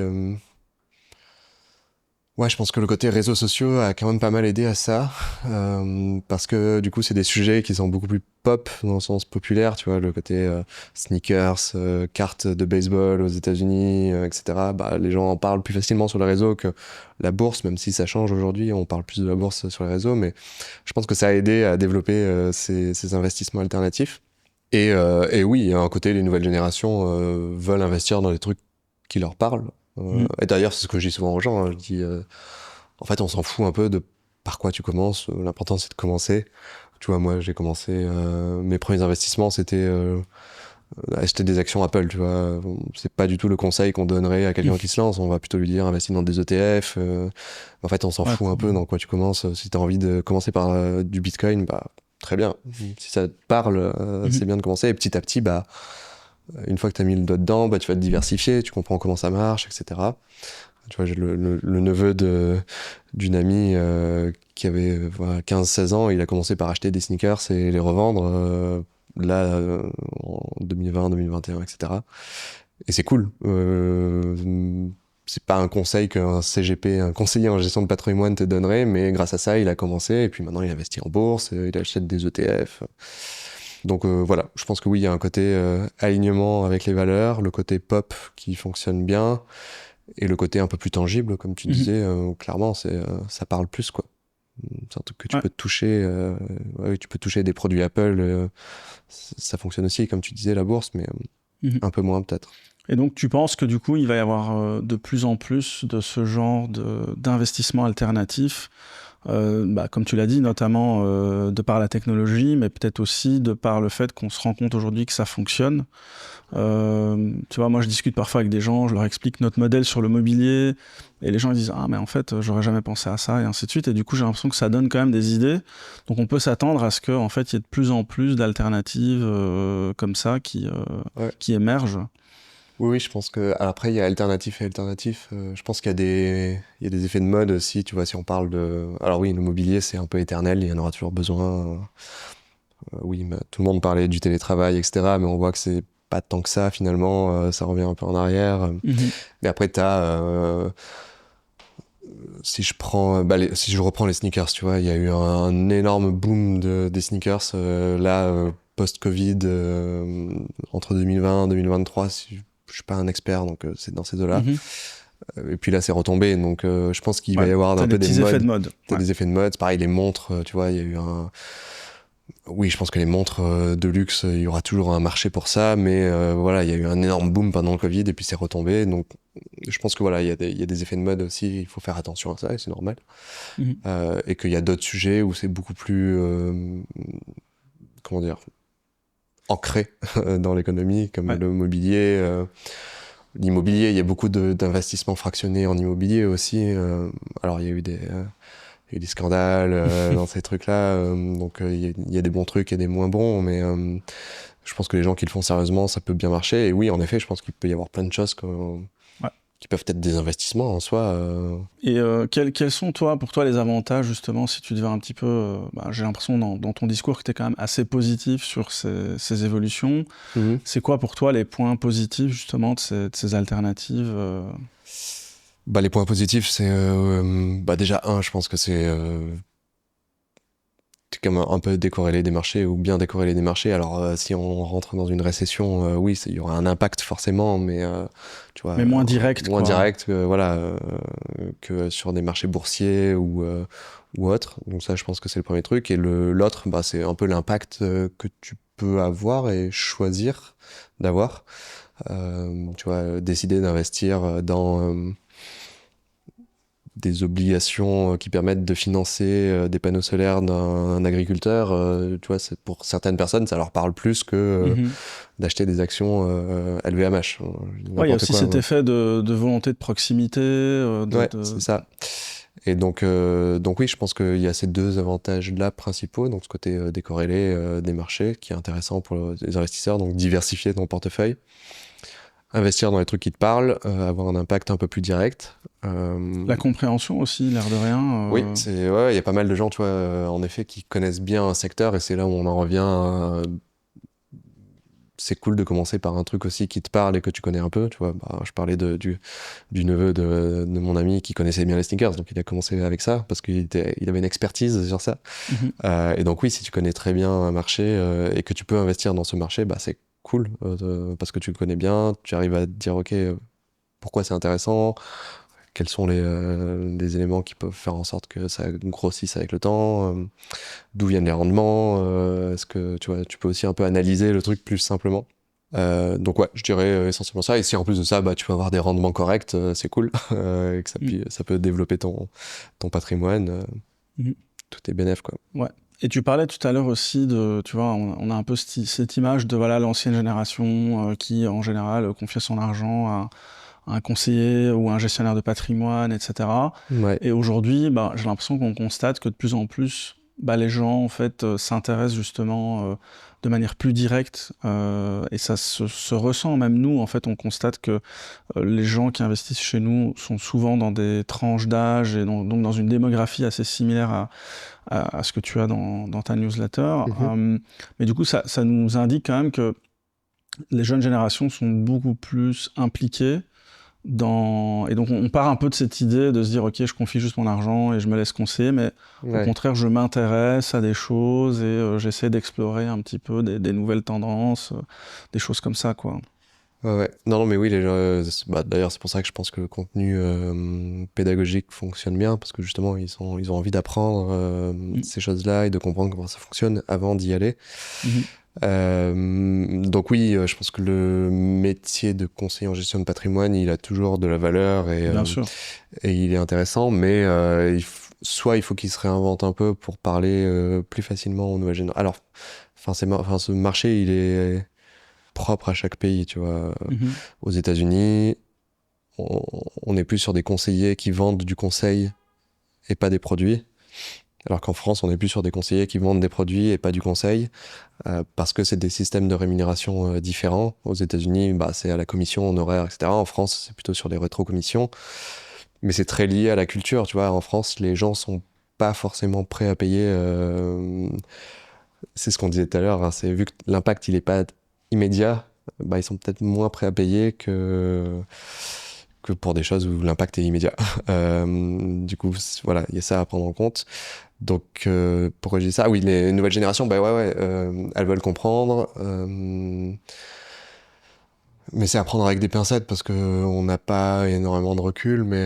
ouais, je pense que le côté réseaux sociaux a quand même pas mal aidé à ça, parce que du coup, c'est des sujets qui sont beaucoup plus pop dans le sens populaire, tu vois, le côté sneakers, cartes de baseball aux États-Unis, etc. Bah, les gens en parlent plus facilement sur les réseaux que la bourse, même si ça change aujourd'hui, on parle plus de la bourse sur les réseaux, mais je pense que ça a aidé à développer ces investissements alternatifs. Et oui, à un côté, les nouvelles générations veulent investir dans des trucs qui leur parlent. Mhm. Et d'ailleurs, c'est ce que je dis souvent aux gens. Hein. Je dis, en fait, on s'en fout un peu de par quoi tu commences. L'important, c'est de commencer. Tu vois, moi, j'ai commencé. Mes premiers investissements, c'était acheter des actions Apple. Tu vois, c'est pas du tout le conseil qu'on donnerait à quelqu'un qui se lance. On va plutôt lui dire investis dans des ETF. En fait, on s'en Ouais, fout un peu dans quoi tu commences. Si t'as envie de commencer par du Bitcoin, bah très bien. Si ça te parle, c'est bien de commencer. Et petit à petit, bah, une fois que tu as mis le doigt dedans, bah, tu vas te diversifier, tu comprends comment ça marche, etc. Tu vois, j'ai le neveu d'une amie qui avait voilà, 15-16 ans, il a commencé par acheter des sneakers et les revendre en 2020, 2021, etc. Et c'est cool. C'est pas un conseil qu'un CGP, un conseiller en gestion de patrimoine te donnerait, mais grâce à ça, il a commencé et puis maintenant il investit en bourse, il achète des ETF. Donc voilà, je pense que oui, il y a un côté alignement avec les valeurs, le côté pop qui fonctionne bien, et le côté un peu plus tangible, comme tu disais, clairement, ça parle plus, quoi. C'est un truc que tu Ouais. peux toucher. Ouais, tu peux toucher des produits Apple. Ça fonctionne aussi, comme tu disais, la bourse, mais un peu moins peut-être. Et donc, tu penses que du coup, il va y avoir de plus en plus de ce genre d'investissement alternatif, comme tu l'as dit, notamment de par la technologie, mais peut-être aussi de par le fait qu'on se rend compte aujourd'hui que ça fonctionne. Tu vois, moi, je discute parfois avec des gens, je leur explique notre modèle sur le mobilier, et les gens ils disent ah mais en fait, j'aurais jamais pensé à ça, et ainsi de suite. Et du coup, j'ai l'impression que ça donne quand même des idées. Donc, on peut s'attendre à ce que en fait, il y ait de plus en plus d'alternatives comme ça Ouais. qui émergent. Oui, oui, je pense que après il y a alternatif et alternatif. Je pense il y a des effets de mode aussi. Tu vois, si on parle de, alors oui, le mobilier c'est un peu éternel, il y en aura toujours besoin. Oui, mais tout le monde parlait du télétravail, etc. Mais on voit que c'est pas tant que ça finalement. Ça revient un peu en arrière. Mais après t'as si je prends, si je reprends les sneakers, tu vois, il y a eu un énorme boom des sneakers post-Covid entre 2020 et 2023. Si, je suis pas un expert, donc c'est dans ces eaux-là. Mhm. Et puis là, c'est retombé. Donc je pense qu'il va Ouais, y avoir t'as un des peu des petits effets de modes. mode. T'as Ouais. des effets de mode. C'est pareil, les montres, tu vois, il y a eu un. Oui, je pense que les montres de luxe, il y aura toujours un marché pour ça, mais voilà, il y a eu un énorme boom pendant le Covid et puis c'est retombé. Donc, je pense que voilà, il y a des effets de mode aussi. Il faut faire attention à ça et c'est normal. Mhm. Et qu'il y a d'autres sujets où c'est beaucoup plus, comment dire, ancré dans l'économie, comme Ouais. le mobilier. L'immobilier, il y a beaucoup d'investissements fractionnés en immobilier aussi. Alors, il y a eu des scandales dans ces trucs-là. Donc, il y a des bons trucs et des moins bons, mais je pense que les gens qui le font sérieusement, ça peut bien marcher. Et oui, en effet, je pense qu'il peut y avoir plein de choses Ouais. qui peuvent être des investissements en soi. Et quels sont, toi, pour toi, les avantages, justement, si tu devais un petit peu... j'ai l'impression, dans ton discours, que tu es quand même assez positif sur ces évolutions. Mhm. C'est quoi, pour toi, les points positifs, justement, de ces alternatives Bah, les points positifs, c'est déjà je pense que c'est comme un peu décorrélé des marchés ou bien décorrélé des marchés. Alors si on rentre dans une récession, oui, il y aura un impact forcément, mais tu vois, mais moins directes, moins quoi. direct que sur des marchés boursiers ou autres. Donc ça, je pense que c'est le premier truc. Et l'autre, bah, c'est un peu l'impact que tu peux avoir et choisir d'avoir. Tu vois, décider d'investir dans des obligations qui permettent de financer des panneaux solaires d'un agriculteur, tu vois, pour certaines personnes, ça leur parle plus que Mhm. d'acheter des actions LVMH, Ouais, il y a n'importe aussi quoi. cet Ouais, effet de volonté de proximité, ouais, c'est ça. Et donc oui, je pense qu'il y a ces deux avantages-là principaux, donc ce côté décorrélé des marchés qui est intéressant pour les investisseurs, donc diversifier ton portefeuille, investir dans les trucs qui te parlent, avoir un impact un peu plus direct. la compréhension aussi, l'air de rien. Oui, il y a pas mal de gens, tu vois, en effet, qui connaissent bien un secteur et c'est là où on en revient. C'est cool de commencer par un truc aussi qui te parle et que tu connais un peu, tu vois. Bah, je parlais du neveu de mon ami qui connaissait bien les sneakers, donc il a commencé avec ça parce il avait une expertise sur ça. Mhm. Et donc oui, si tu connais très bien un marché et que tu peux investir dans ce marché, bah c'est cool parce que tu le connais bien, tu arrives à te dire ok, pourquoi c'est intéressant, quels sont les éléments qui peuvent faire en sorte que ça grossisse avec le temps, d'où viennent les rendements, est-ce que tu vois, tu peux aussi un peu analyser le truc plus simplement. Donc ouais, je dirais essentiellement ça. Et si en plus de ça, bah, tu peux avoir des rendements corrects, c'est cool, et que Mhm. ça peut développer ton patrimoine, Mhm. tout est bénef, quoi. Ouais. Et tu parlais tout à l'heure aussi de, tu vois, on a un peu cette image de voilà l'ancienne génération qui, en général, confiait son argent à un conseiller ou un gestionnaire de patrimoine, etc. Ouais. Et aujourd'hui, j'ai l'impression qu'on constate que de plus en plus les gens en fait s'intéressent justement de manière plus directe et ça se ressent même nous en fait on constate que les gens qui investissent chez nous sont souvent dans des tranches d'âge et donc dans une démographie assez similaire à ce que tu as dans ta newsletter. Mhm. Mais du coup, ça nous indique quand même que les jeunes générations sont beaucoup plus impliquées et donc on part un peu de cette idée de se dire ok je confie juste mon argent et je me laisse conseiller mais au Ouais. contraire je m'intéresse à des choses et j'essaie d'explorer un petit peu des nouvelles tendances, des choses comme ça quoi. Ouais, ouais. Non, non, mais oui, les gens, bah, d'ailleurs, c'est pour ça que je pense que le contenu pédagogique fonctionne bien, parce que justement, ils ont envie d'apprendre Mm. ces choses-là et de comprendre comment ça fonctionne avant d'y aller. Mhm. Donc oui, je pense que le métier de conseiller en gestion de patrimoine, il a toujours de la valeur Bien sûr. et il est intéressant, mais soit il faut qu'il se réinvente un peu pour parler plus facilement aux nouvelles générations. Alors, enfin, ce marché, il est propre à chaque pays, tu vois. Mhm. Aux États-Unis, on, on est plus sur des conseillers qui vendent du conseil et pas des produits. Alors qu'en France, on est plus sur des conseillers qui vendent des produits et pas du conseil, parce que c'est des systèmes de rémunération différents. Aux États-Unis, bah, c'est à la commission, en horaire, etc. En France, c'est plutôt sur des rétrocommissions. Mais c'est très lié à la culture, tu vois. En France, les gens sont pas forcément prêts à payer. C'est ce qu'on disait tout à l'heure, hein, c'est vu que l'impact il est pas immédiat, bah, ils sont peut-être moins prêts à payer que pour des choses où l'impact est immédiat. Du coup, voilà, il y a ça à prendre en compte. Donc, pourquoi je dis ça? Ah oui, les nouvelles générations, bah ouais, ouais, elles veulent comprendre. Mais c'est à prendre avec des pincettes parce que on n'a pas énormément de recul, mais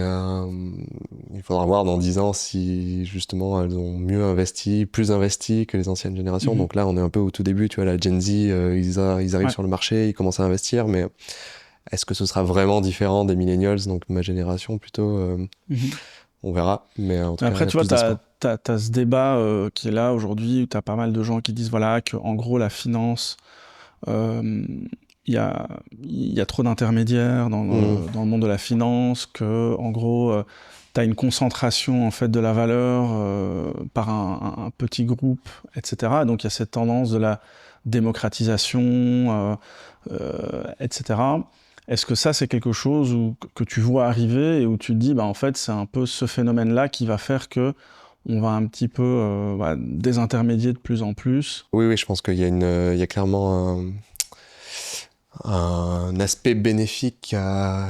il faudra voir dans 10 ans si justement elles ont mieux investi, plus investi que les anciennes générations. Mhm. Donc là, on est un peu au tout début, tu vois, la Gen Z, ils arrivent Ouais. sur le marché, ils commencent à investir, mais est-ce que ce sera vraiment différent des millennials, donc ma génération plutôt, Mhm. on verra, mais en tout Mais cas, après, il y a tu vois, plus d'espoir. t'as ce débat qui est là aujourd'hui où tu as pas mal de gens qui disent voilà, que en gros, la finance, euh, il y a, il y a trop d'intermédiaires Hmm. dans le monde de la finance, que en gros, tu as une concentration en fait de la valeur par un petit groupe, etc. Donc il y a cette tendance de la démocratisation, etc. Est-ce que ça, c'est quelque chose que tu vois arriver et où tu te dis, bah, en fait, c'est un peu ce phénomène-là qui va faire que on va un petit peu désintermédier de plus en plus. Oui, oui, je pense qu'il y a il y a clairement un aspect bénéfique à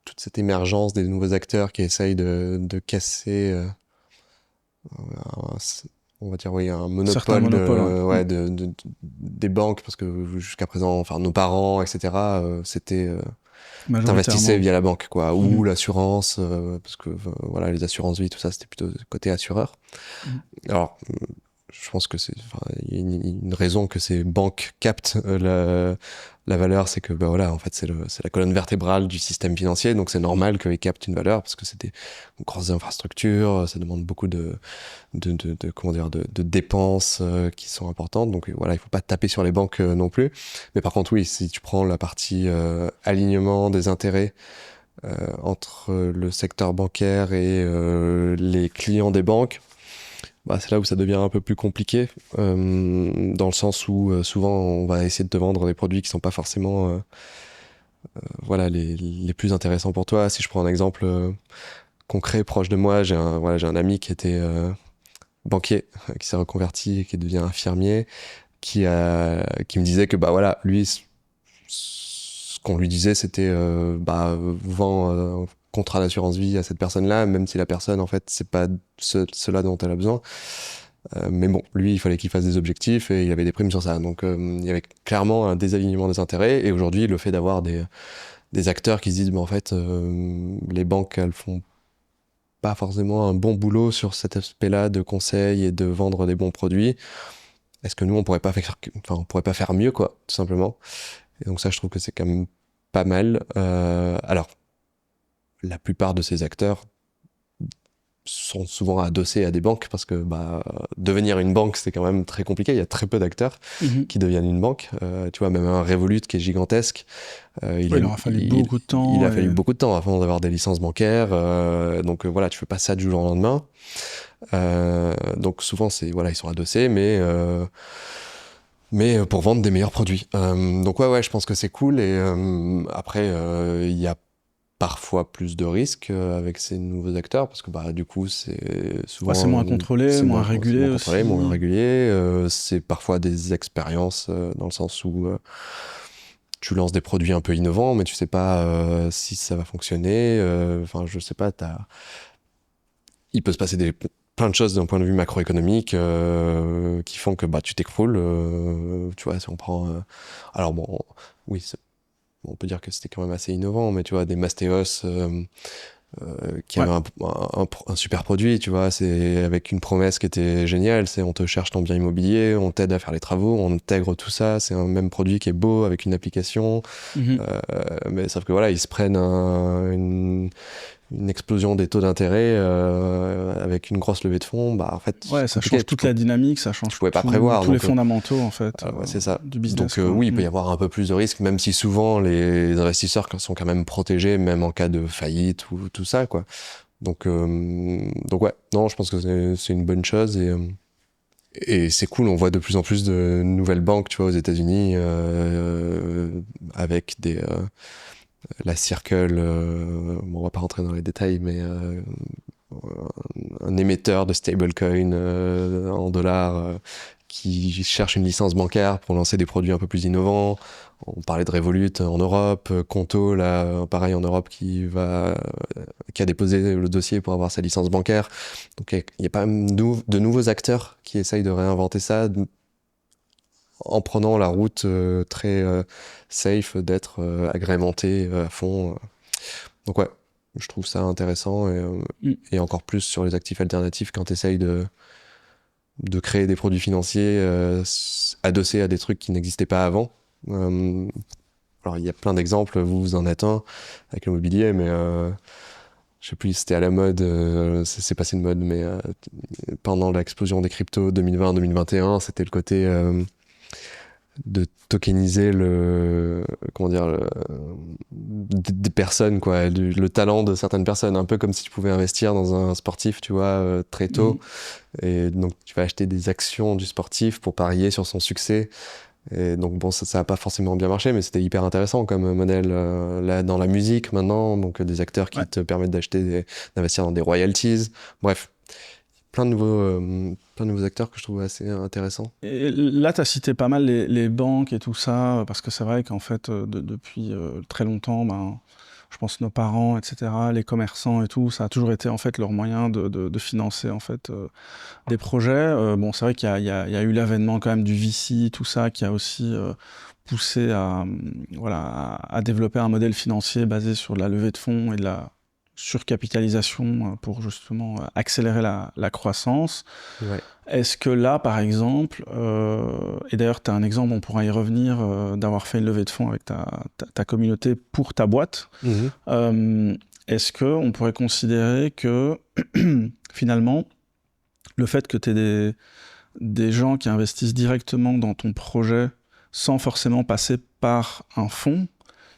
toute cette émergence des nouveaux acteurs qui essayent de casser, un- on va dire, oui, un Certains monopole monopoles, ouais. ouais, des banques, parce que jusqu'à présent, enfin, nos parents, etc., c'était, t'investissais Majoritairement. via la banque, quoi, ou Mhm. l'assurance, parce que, voilà, les assurances vie, tout ça, c'était plutôt côté assureur. Mhm. Alors, je pense que enfin, il y a une raison que ces banques captent la valeur, c'est que bah voilà, en fait, c'est la colonne vertébrale du système financier, donc c'est normal qu'ils captent une valeur parce que c'est des grosses infrastructures, ça demande beaucoup comment dire, de dépenses qui sont importantes, donc voilà, il faut pas taper sur les banques non plus. Mais par contre, oui, si tu prends la partie alignement des intérêts entre le secteur bancaire et les clients des banques, bah, c'est là où ça devient un peu plus compliqué, dans le sens où souvent on va essayer de te vendre des produits qui sont pas forcément voilà, les plus intéressants pour toi. Si je prends un exemple concret proche de moi, j'ai un ami qui était banquier, qui s'est reconverti et qui devient infirmier, qui me disait que bah voilà, lui, ce qu'on lui disait, c'était bah, vends un contrat d'assurance vie à cette personne-là, même si la personne, en fait, c'est pas cela dont elle a besoin. Mais bon, lui, il fallait qu'il fasse des objectifs et il avait des primes sur ça. Donc, il y avait clairement un désalignement des intérêts. Et aujourd'hui, le fait d'avoir des acteurs qui se disent, bah, en fait, les banques, elles font pas forcément un bon boulot sur cet aspect-là de conseil et de vendre des bons produits. Est-ce que nous, on pourrait pas faire, enfin, on pourrait pas faire mieux, quoi, tout simplement. Et donc ça, je trouve que c'est quand même pas mal. Alors, la plupart de ces acteurs sont souvent adossés à des banques parce que devenir une banque, c'est quand même très compliqué. Il y a très peu d'acteurs qui deviennent une banque. Tu vois, même un Revolut qui est gigantesque, Il aura fallu beaucoup de il temps. a fallu beaucoup de temps avant d'avoir des licences bancaires. Donc voilà, tu fais pas ça du jour au lendemain. Donc souvent, ils sont adossés, mais pour vendre des meilleurs produits. Donc ouais, je pense que c'est cool. Et après, il y a parfois plus de risques avec ces nouveaux acteurs parce que du coup c'est Ouais, c'est souvent moins contrôlé, moins c'est régulé moins contrôlé, moins aussi. régulier. C'est parfois des expériences dans le sens où tu lances des produits un peu innovants mais tu sais pas si ça va fonctionner. Enfin je sais pas, il peut se passer plein de choses d'un point de vue macroéconomique qui font que tu t'écroules. Tu vois, si on prend alors bon, oui, on peut dire que c'était quand même assez innovant, mais tu vois, des Mastéos qui Ouais, avait un super produit, tu vois, c'est avec une promesse qui était géniale, c'est on te cherche ton bien immobilier, on t'aide à faire les travaux, on intègre tout ça, c'est un même produit qui est beau avec une application, mhm. mais sauf que voilà, ils se prennent une explosion des taux d'intérêt avec une grosse levée de fonds, en fait, Ouais, c'est ça compliqué, change toute la dynamique, ça tu change pouvais pas prévoir, tous les donc fondamentaux en fait ouais, c'est ça. du business, Donc quoi. oui, il peut y avoir un peu plus de risques, même si souvent les investisseurs sont quand même protégés, même en cas de faillite ou tout ça, quoi. Donc ouais, non, je pense que c'est une bonne chose et c'est cool. On voit de plus en plus de nouvelles banques, tu vois, aux États-Unis, avec la Circle. Bon, on va pas rentrer dans les détails, mais un émetteur de stablecoin en dollars qui cherche une licence bancaire pour lancer des produits un peu plus innovants. On parlait de Revolut en Europe, Conto, là, pareil en Europe, qui a déposé le dossier pour avoir sa licence bancaire. Donc il y a pas même de nouveaux acteurs qui essayent de réinventer ça en prenant la route très safe d'être agrémenté à fond. Donc ouais, je trouve ça intéressant Mm. et encore plus sur les actifs alternatifs quand tu essayes de créer des produits financiers adossés à des trucs qui n'existaient pas avant. Euh, alors il y a plein d'exemples, vous en êtes un avec le mobilier, mais je sais plus si c'était à la mode, c'est passé de mode, mais pendant l'explosion des cryptos 2020-2021, c'était le côté de tokeniser comment dire, des personnes, quoi, le talent de certaines personnes, un peu comme si tu pouvais investir dans un sportif, tu vois, très tôt. Mhm. Et donc, tu vas acheter des actions du sportif pour parier sur son succès. Et donc, bon, ça a pas forcément bien marché, mais c'était hyper intéressant comme modèle. Là, dans la musique, maintenant, donc des acteurs qui Ouais. te permettent d'investir dans des royalties. Bref, plein de nouveaux acteurs que je trouve assez intéressants. Et là, tu as cité pas mal les banques et tout ça, parce que c'est vrai qu'en fait, depuis très longtemps, ben, je pense nos parents, etc., les commerçants et tout, ça a toujours été en fait leur moyen de financer en fait des projets. Bon, c'est vrai qu'il y a eu l'avènement quand même du VC, tout ça, qui a aussi poussé voilà, à développer un modèle financier basé sur de la levée de fonds et de la surcapitalisation pour justement accélérer la croissance. Ouais. Est-ce que là, par exemple, et d'ailleurs, tu as un exemple, on pourra y revenir, d'avoir fait une levée de fonds avec ta communauté pour ta boîte, Mhm. euh, est-ce qu'on pourrait considérer que finalement, le fait que tu aies des gens qui investissent directement dans ton projet sans forcément passer par un fonds,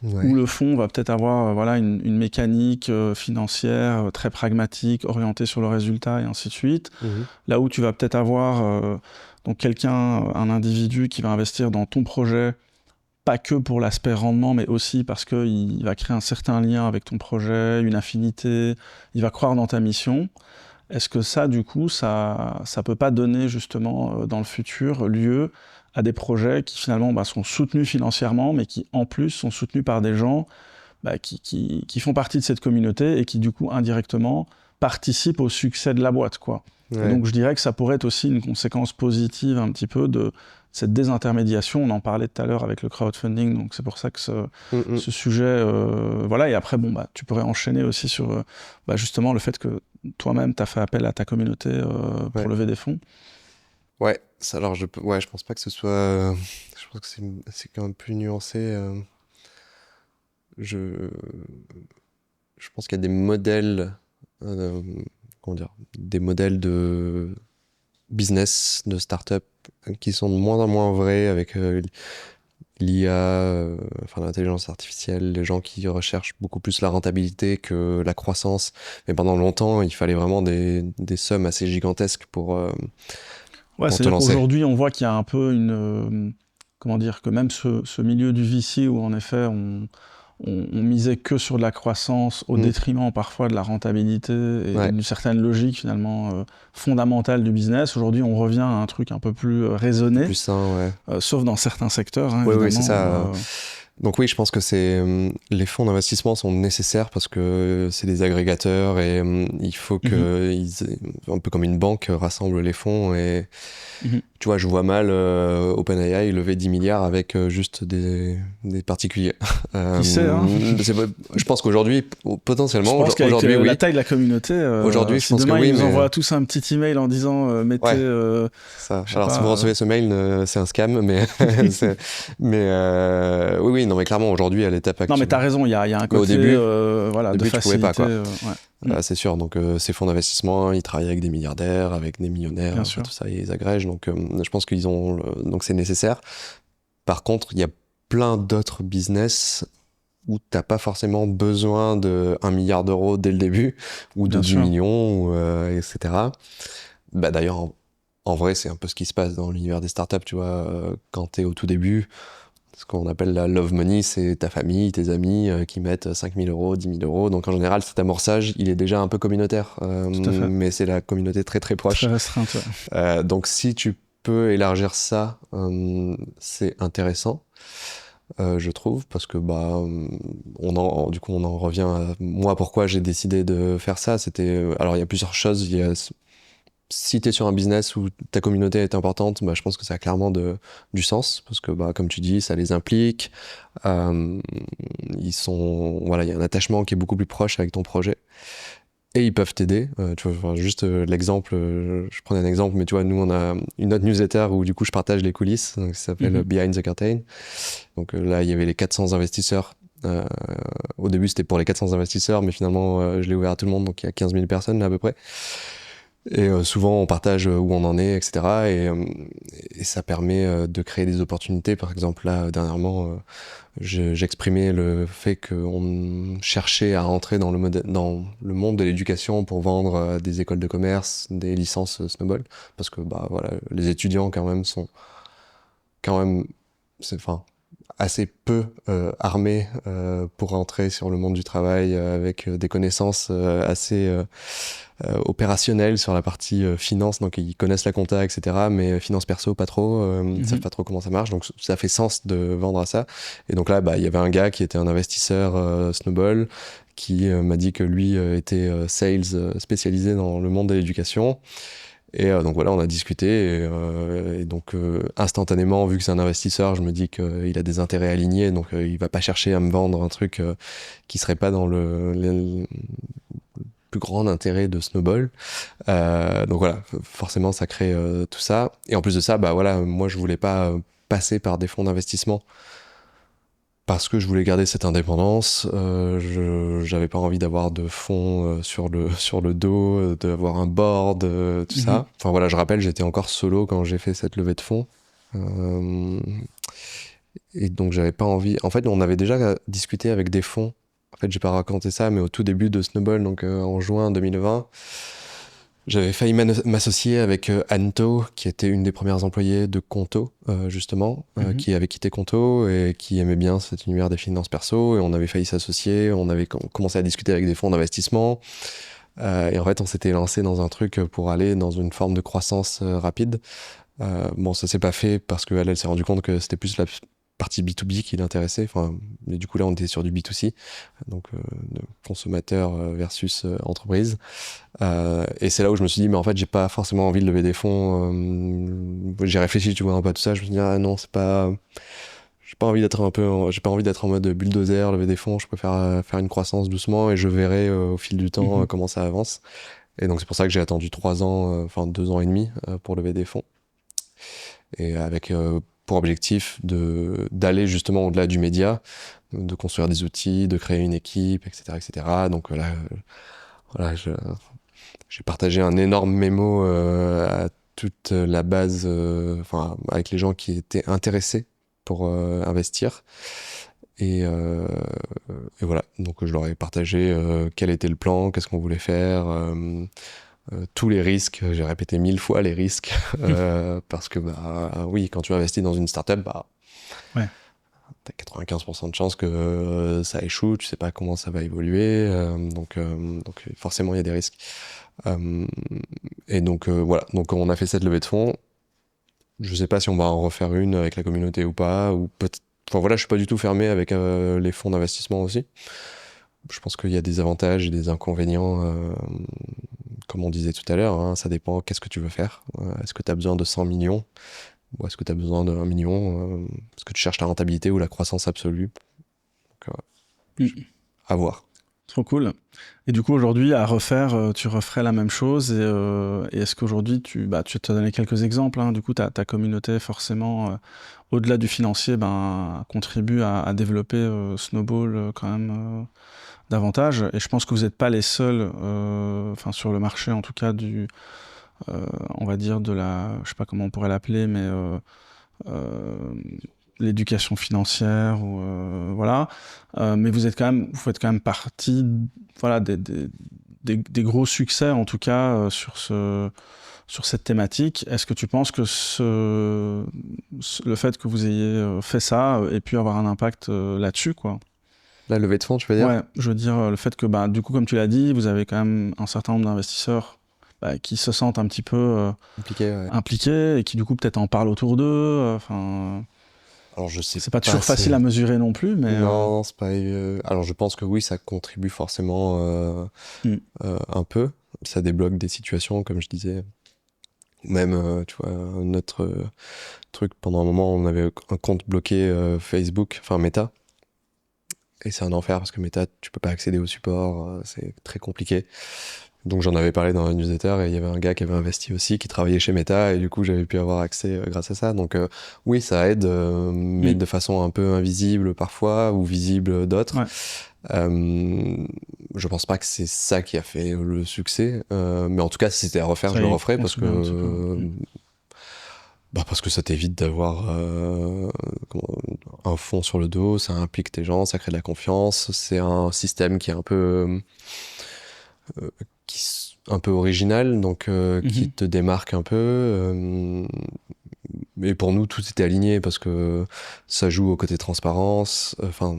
où Ouais. le fonds va peut-être avoir voilà, une mécanique financière très pragmatique, orientée sur le résultat et ainsi de suite, Mhm. là où tu vas peut-être avoir donc quelqu'un, un individu qui va investir dans ton projet, pas que pour l'aspect rendement, mais aussi parce qu'il va créer un certain lien avec ton projet, une affinité, il va croire dans ta mission. Est-ce que ça, du coup, ça peut pas donner justement dans le futur lieu à des projets qui finalement sont soutenus financièrement, mais qui en plus sont soutenus par des gens qui font partie de cette communauté et qui du coup indirectement participent au succès de la boîte, quoi. Et Ouais. donc je dirais que ça pourrait être aussi une conséquence positive un petit peu de cette désintermédiation. On en parlait tout à l'heure avec le crowdfunding, donc c'est pour ça que Mhm. ce sujet, voilà. Et après, bon, tu pourrais enchaîner aussi sur justement le fait que toi-même, tu as fait appel à ta communauté pour Ouais. lever des fonds. Ouais, alors ouais, je pense pas que ce soit. Je pense que c'est quand même plus nuancé. Je, je pense qu'il y a des modèles euh, comment dire, des modèles de business, de start-up qui sont de moins en moins vrais avec l'IA, enfin l'intelligence artificielle, les gens qui recherchent beaucoup plus la rentabilité que la croissance. Mais pendant longtemps, il fallait vraiment des sommes assez gigantesques Ouais, pour te c'est-à-dire lancer. qu'aujourd'hui, on voit qu'il y a un peu comment dire, que même ce milieu du VC où en effet on misait que sur de la croissance au Mm. détriment parfois de la rentabilité et Ouais, d'une certaine logique finalement fondamentale du business, aujourd'hui on revient à un truc un peu plus un peu raisonné, plus sain, ouais. sauf dans certains secteurs, hein, Oui, oui, c'est évidemment. ça. Donc oui, je pense que les fonds d'investissement sont nécessaires parce que c'est des agrégateurs et il faut Mhm, que un peu comme une banque, rassemblent les fonds. Et mhm. tu vois, je vois mal OpenAI lever 10 milliards avec juste des particuliers. Qui sait, hein? Je pense qu'aujourd'hui, Je potentiellement, pense qu'avec aujourd'hui, la oui. taille de la communauté, Aujourd'hui, je si pense que demain ils oui, nous mais envoient tous un petit email en disant mettez, ouais. C'est ça. je sais Alors, si vous pas, recevez ce mail, c'est un scam, mais, oui, oui, non, mais clairement, aujourd'hui, à l'étape non mais actuelle. t'as raison, il y a un Mais côté au voilà, de début, tu pouvais pas, facilité, quoi. ouais. Mm, C'est sûr. Donc, ces fonds d'investissement, ils travaillent avec des milliardaires, avec des millionnaires, bien enfin, sûr. tout ça, ils les agrègent. Donc, je pense qu'ils ont, donc c'est nécessaire. Par contre, il y a plein d'autres business où t'as pas forcément besoin de 1 milliard d'euros dès le début, ou de Bien 10 sûr. millions, etc. Bah, d'ailleurs, en vrai, c'est un peu ce qui se passe dans l'univers des startups, tu vois. Quand t'es au tout début, ce qu'on appelle la love money, c'est ta famille, tes amis qui mettent 5 000 euros, 10 000 euros. Donc en général, cet amorçage, il est déjà un peu communautaire, Tout à fait. mais c'est la communauté très très Très proche. restreinte, ouais. Donc si tu peux élargir ça, c'est intéressant, je trouve, parce que bah, du coup, on en revient à moi, pourquoi j'ai décidé de faire ça. Alors il y a plusieurs choses. Si tu es sur un business où ta communauté est importante, bah, je pense que ça a clairement du sens, parce que bah, comme tu dis, ça les implique. Euh, voilà, il y a un attachement qui est beaucoup plus proche avec ton projet. Et ils peuvent t'aider. Tu vois, enfin, juste l'exemple, je prenais un exemple, mais tu vois, nous, on a une autre newsletter où du coup, je partage les coulisses, donc, ça s'appelle Mhm. Behind the Curtain. Donc là, il y avait les 400 investisseurs. Au début, c'était pour les 400 investisseurs, mais finalement, je l'ai ouvert à tout le monde, donc il y a 15 000 personnes là, à peu près. Et souvent, on partage où on en est, etc. Et ça permet de créer des opportunités. Par exemple, là, dernièrement, j'exprimais le fait qu'on cherchait à rentrer dans le monde de l'éducation pour vendre des écoles de commerce, des licences Snowball. Parce que bah, voilà, les étudiants, quand même, sont quand même enfin, assez peu armés pour rentrer sur le monde du travail avec des connaissances assez opérationnels sur la partie finance, donc ils connaissent la compta, etc. Mais finance perso, pas trop, ils savent Mhm. pas trop comment ça marche, donc ça fait sens de vendre à ça. Et donc là, bah, il y avait un gars qui était un investisseur Snowball, qui m'a dit que lui était sales spécialisé dans le monde de l'éducation. Et donc voilà, on a discuté, et donc instantanément, vu que c'est un investisseur, je me dis qu'il a des intérêts alignés, donc il va pas chercher à me vendre un truc qui serait pas dans le plus grand intérêt de Snowball. Donc voilà, forcément ça crée tout ça. Et en plus de ça, bah voilà, moi je voulais pas passer par des fonds d'investissement parce que je voulais garder cette indépendance. J'avais pas envie d'avoir de fonds sur le dos, d'avoir un board, tout Mhm. ça. Enfin voilà, je rappelle, j'étais encore solo quand j'ai fait cette levée de fonds. Euh, et donc j'avais pas envie. En fait, on avait déjà discuté avec des fonds. En fait, j'ai pas raconté ça, mais au tout début de Snowball, donc en juin 2020. J'avais failli m'associer avec Anto, qui était une des premières employées de Conto, justement, Mhm. qui avait quitté Conto et qui aimait bien cet univers des finances perso. Et on avait failli s'associer, on avait commencé à discuter avec des fonds d'investissement. Et en fait, on s'était lancé dans un truc pour aller dans une forme de croissance rapide. Bon, ça s'est pas fait parce qu'elle, elle s'est rendue compte que c'était plus la partie B2B qui l'intéressait. Enfin, et du coup, là, on était sur du B2C, donc de consommateur versus entreprise. Et c'est là où je me suis dit, mais en fait, j'ai pas forcément envie de lever des fonds. J'ai réfléchi, tu vois, un peu à tout ça. Je me suis dit, ah non, c'est pas. J'ai pas envie d'être en mode bulldozer, lever des fonds. Je préfère faire une croissance doucement et je verrai au fil du temps Mhm. comment ça avance. Et donc, c'est pour ça que j'ai attendu 3 ans, enfin 2 ans et demi pour lever des fonds. Et avec pour objectif d'aller justement au-delà du média, de construire des outils, de créer une équipe, etc., etc. Donc là, voilà, j'ai partagé un énorme mémo à toute la base, enfin, avec les gens qui étaient intéressés pour investir. Et, euh, et voilà, donc je leur ai partagé quel était le plan, qu'est-ce qu'on voulait faire, tous les risques. J'ai répété 1000 fois les risques, parce que bah oui, quand tu investis dans une startup, bah Ouais. t'as 95% de chances que ça échoue, tu sais pas comment ça va évoluer, donc forcément il y a des risques. Euh, et donc voilà, donc on a fait cette levée de fonds. Je sais pas si on va en refaire une avec la communauté ou pas, ou peut-être. Enfin voilà, je suis pas du tout fermé avec les fonds d'investissement aussi. Je pense qu'il y a des avantages et des inconvénients, comme on disait tout à l'heure, hein, ça dépend qu'est-ce que tu veux faire. Est-ce que tu as besoin de 100 millions ou est-ce que tu as besoin d'un million, est-ce que tu cherches la rentabilité ou la croissance absolue? Donc, à voir. Trop cool. Et du coup, aujourd'hui, à refaire, tu referais la même chose. Et est-ce qu'aujourd'hui, tu t'as donné quelques exemples, hein, du coup, ta communauté, forcément, au-delà du financier, ben, contribue à développer Snowball quand même davantage. Et je pense que vous n'êtes pas les seuls, enfin, sur le marché, en tout cas, on va dire, je sais pas comment on pourrait l'appeler, mais euh, l'éducation financière ou voilà. Mais vous faites quand même partie, voilà, des gros succès en tout cas sur cette thématique. Est-ce que tu penses que le fait que vous ayez fait ça ait pu avoir un impact là-dessus, quoi? La levée de fonds, tu veux dire? Ouais, je veux dire le fait que bah, du coup, comme tu l'as dit, vous avez quand même un certain nombre d'investisseurs bah, qui se sentent un petit peu Compliqué, ouais. impliqués et qui du coup peut-être en parlent autour d'eux. Enfin, Alors je sais c'est pas pas, toujours facile à mesurer non plus, mais non, c'est pas. Alors je pense que oui, ça contribue forcément hmm. un peu. Ça débloque des situations, comme je disais. Même, tu vois, notre truc, pendant un moment, on avait un compte bloqué Facebook, enfin Meta. Et c'est un enfer parce que Meta, tu peux pas accéder au support, c'est très compliqué. Donc j'en avais parlé dans la newsletter et il y avait un gars qui avait investi aussi, qui travaillait chez Meta et du coup j'avais pu avoir accès grâce à ça. Donc oui, ça aide, mais de façon un peu invisible parfois ou visible d'autres. Ouais, Euh, je pense pas que c'est ça qui a fait le succès, mais en tout cas si c'était à refaire, je ça le y referais contribue un petit peu. parce que ça t'évite d'avoir un fond sur le dos, ça implique tes gens, ça crée de la confiance, c'est un système qui est un peu un peu original, donc qui Mhm. te démarque un peu. Et pour nous, tout était aligné parce que ça joue au côté transparence. Enfin,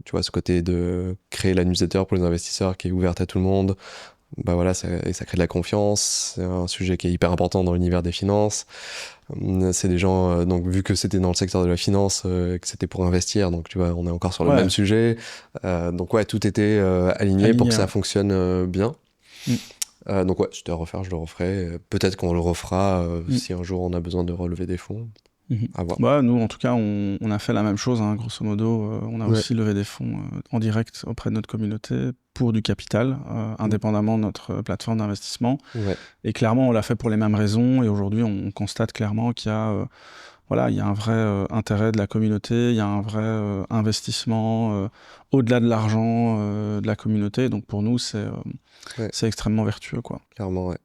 tu vois, ce côté de créer la newsletter pour les investisseurs qui est ouverte à tout le monde. Bah voilà, et ça crée de la confiance. C'est un sujet qui est hyper important dans l'univers des finances. C'est des gens, donc vu que c'était dans le secteur de la finance, que c'était pour investir, donc tu vois, on est encore sur le même Ouais, sujet. Donc ouais, tout était aligné pour que aligné, ça ouais. fonctionne bien. Mm. Donc ouais, si c'était à refaire, je le referai. Peut-être qu'on le refera Mm. si un jour on a besoin de relever des fonds. Mhm. À voir. Bah, nous, en tout cas, on a fait la même chose, hein, grosso modo. On a Ouais. aussi levé des fonds en direct auprès de notre communauté pour du capital, Mm. indépendamment de notre plateforme d'investissement. Ouais. Et clairement, on l'a fait pour les mêmes raisons. Et aujourd'hui, on constate clairement qu'il y a, voilà, il y a un vrai intérêt de la communauté, il y a un vrai investissement au-delà de l'argent de la communauté. Donc pour nous, Ouais. c'est extrêmement vertueux, quoi. Clairement, ouais.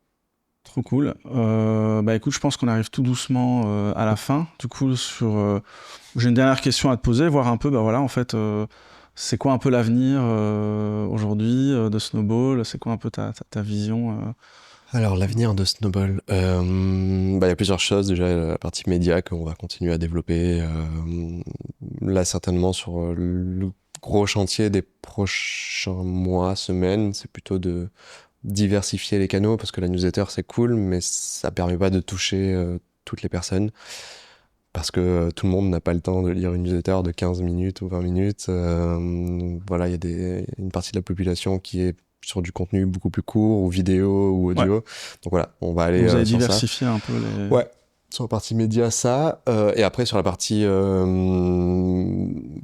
Trop cool. Bah écoute, je pense qu'on arrive tout doucement à la fin. Du coup, j'ai une dernière question à te poser, voir un peu, bah voilà, en fait, c'est quoi un peu l'avenir aujourd'hui de Snowball? C'est quoi un peu ta vision Alors, l'avenir de Snowball, bah, il y a plusieurs choses. Déjà, la partie média qu'on va continuer à développer. Là, certainement, sur le gros chantier des prochains mois, semaines, c'est plutôt de diversifier les canaux parce que la newsletter, c'est cool, mais ça permet pas de toucher toutes les personnes parce que tout le monde n'a pas le temps de lire une newsletter de 15 minutes ou 20 minutes. Voilà, il y a une partie de la population qui est sur du contenu beaucoup plus court, ou vidéo, ou Ouais, audio. Donc voilà, on va aller vous avez sur ça. diversifié un peu les... Ouais, sur la partie média, ça. Et après, sur la partie...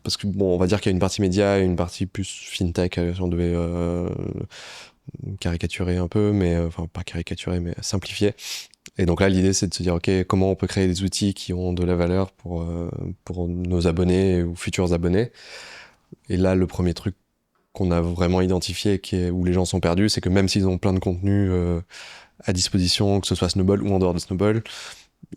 parce que, bon, on va dire qu'il y a une partie média et une partie plus fintech, si on devait caricaturer un peu, mais... Enfin, pas caricaturer, mais simplifier. Et donc là, l'idée, c'est de se dire, OK, comment on peut créer des outils qui ont de la valeur pour nos abonnés ou futurs abonnés. Et là, le premier truc qu'on a vraiment identifié où les gens sont perdus, c'est que même s'ils ont plein de contenu à disposition, que ce soit Snowball ou en dehors de Snowball,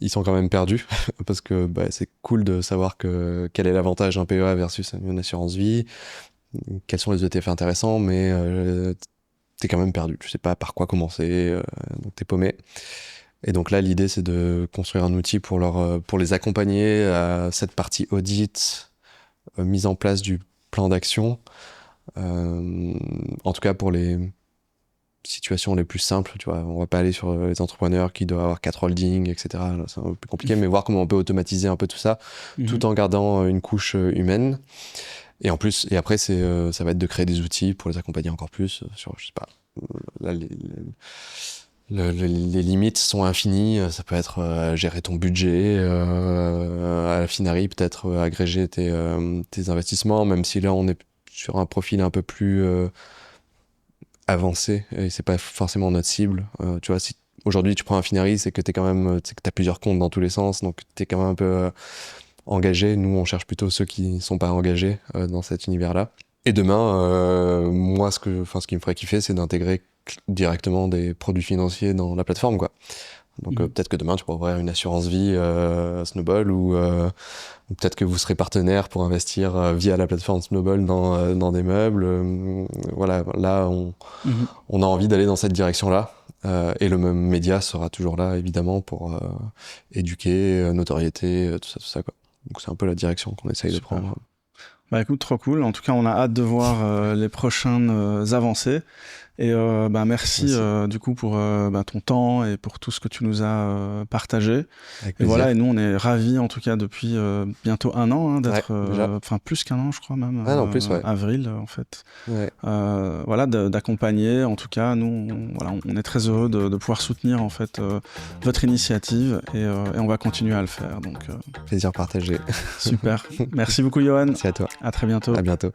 ils sont quand même perdus parce que c'est cool de savoir quel est l'avantage d'un PEA versus une assurance vie, quels sont les ETF intéressants, mais t'es quand même perdu. Tu sais pas par quoi commencer, donc t'es paumé. Et donc là, l'idée, c'est de construire un outil pour les accompagner à cette partie audit, mise en place du plan d'action. En tout cas, pour les situations les plus simples, tu vois, on va pas aller sur les entrepreneurs qui doivent avoir 4 holdings, etc. Là, c'est un peu plus compliqué, mais voir comment on peut automatiser un peu tout ça, tout en gardant une couche humaine. Et en plus, et après, ça va être de créer des outils pour les accompagner encore plus sur, je sais pas, là, les limites sont infinies. Ça peut être gérer ton budget, à la Finari, peut-être agréger tes investissements, même si là, on est sur un profil un peu plus avancé et c'est pas forcément notre cible. Tu vois, si aujourd'hui tu prends un Finari, c'est que t'es quand même, c'est que t'as plusieurs comptes dans tous les sens, donc t'es quand même un peu engagé. Nous, on cherche plutôt ceux qui sont pas engagés dans cet univers-là. Et demain, moi, ce qui me ferait kiffer, c'est d'intégrer directement des produits financiers dans la plateforme, quoi. Donc peut-être que demain, tu pourras ouvrir une assurance vie Snowball ou peut-être que vous serez partenaire pour investir via la plateforme Snowball dans des meubles. Voilà, là, on a envie d'aller dans cette direction-là. Et le même média sera toujours là, évidemment, pour éduquer, notoriété, tout ça, quoi. Donc c'est un peu la direction qu'on essaye de prendre. Bah écoute, trop cool. En tout cas, on a hâte de voir les prochaines avancées. Et merci du coup pour ton temps et pour tout ce que tu nous as partagé. Avec et plaisir. voilà, et nous on est ravis en tout cas depuis bientôt 1 an d'être, enfin plus qu'1 an je crois même, plus, ouais. avril en fait. Ouais. Voilà, d'accompagner. En tout cas, nous, on est très heureux de pouvoir soutenir en fait votre initiative et on va continuer à le faire. Donc plaisir partagé. super. Merci beaucoup, Johan. Merci à toi. À très bientôt. À bientôt.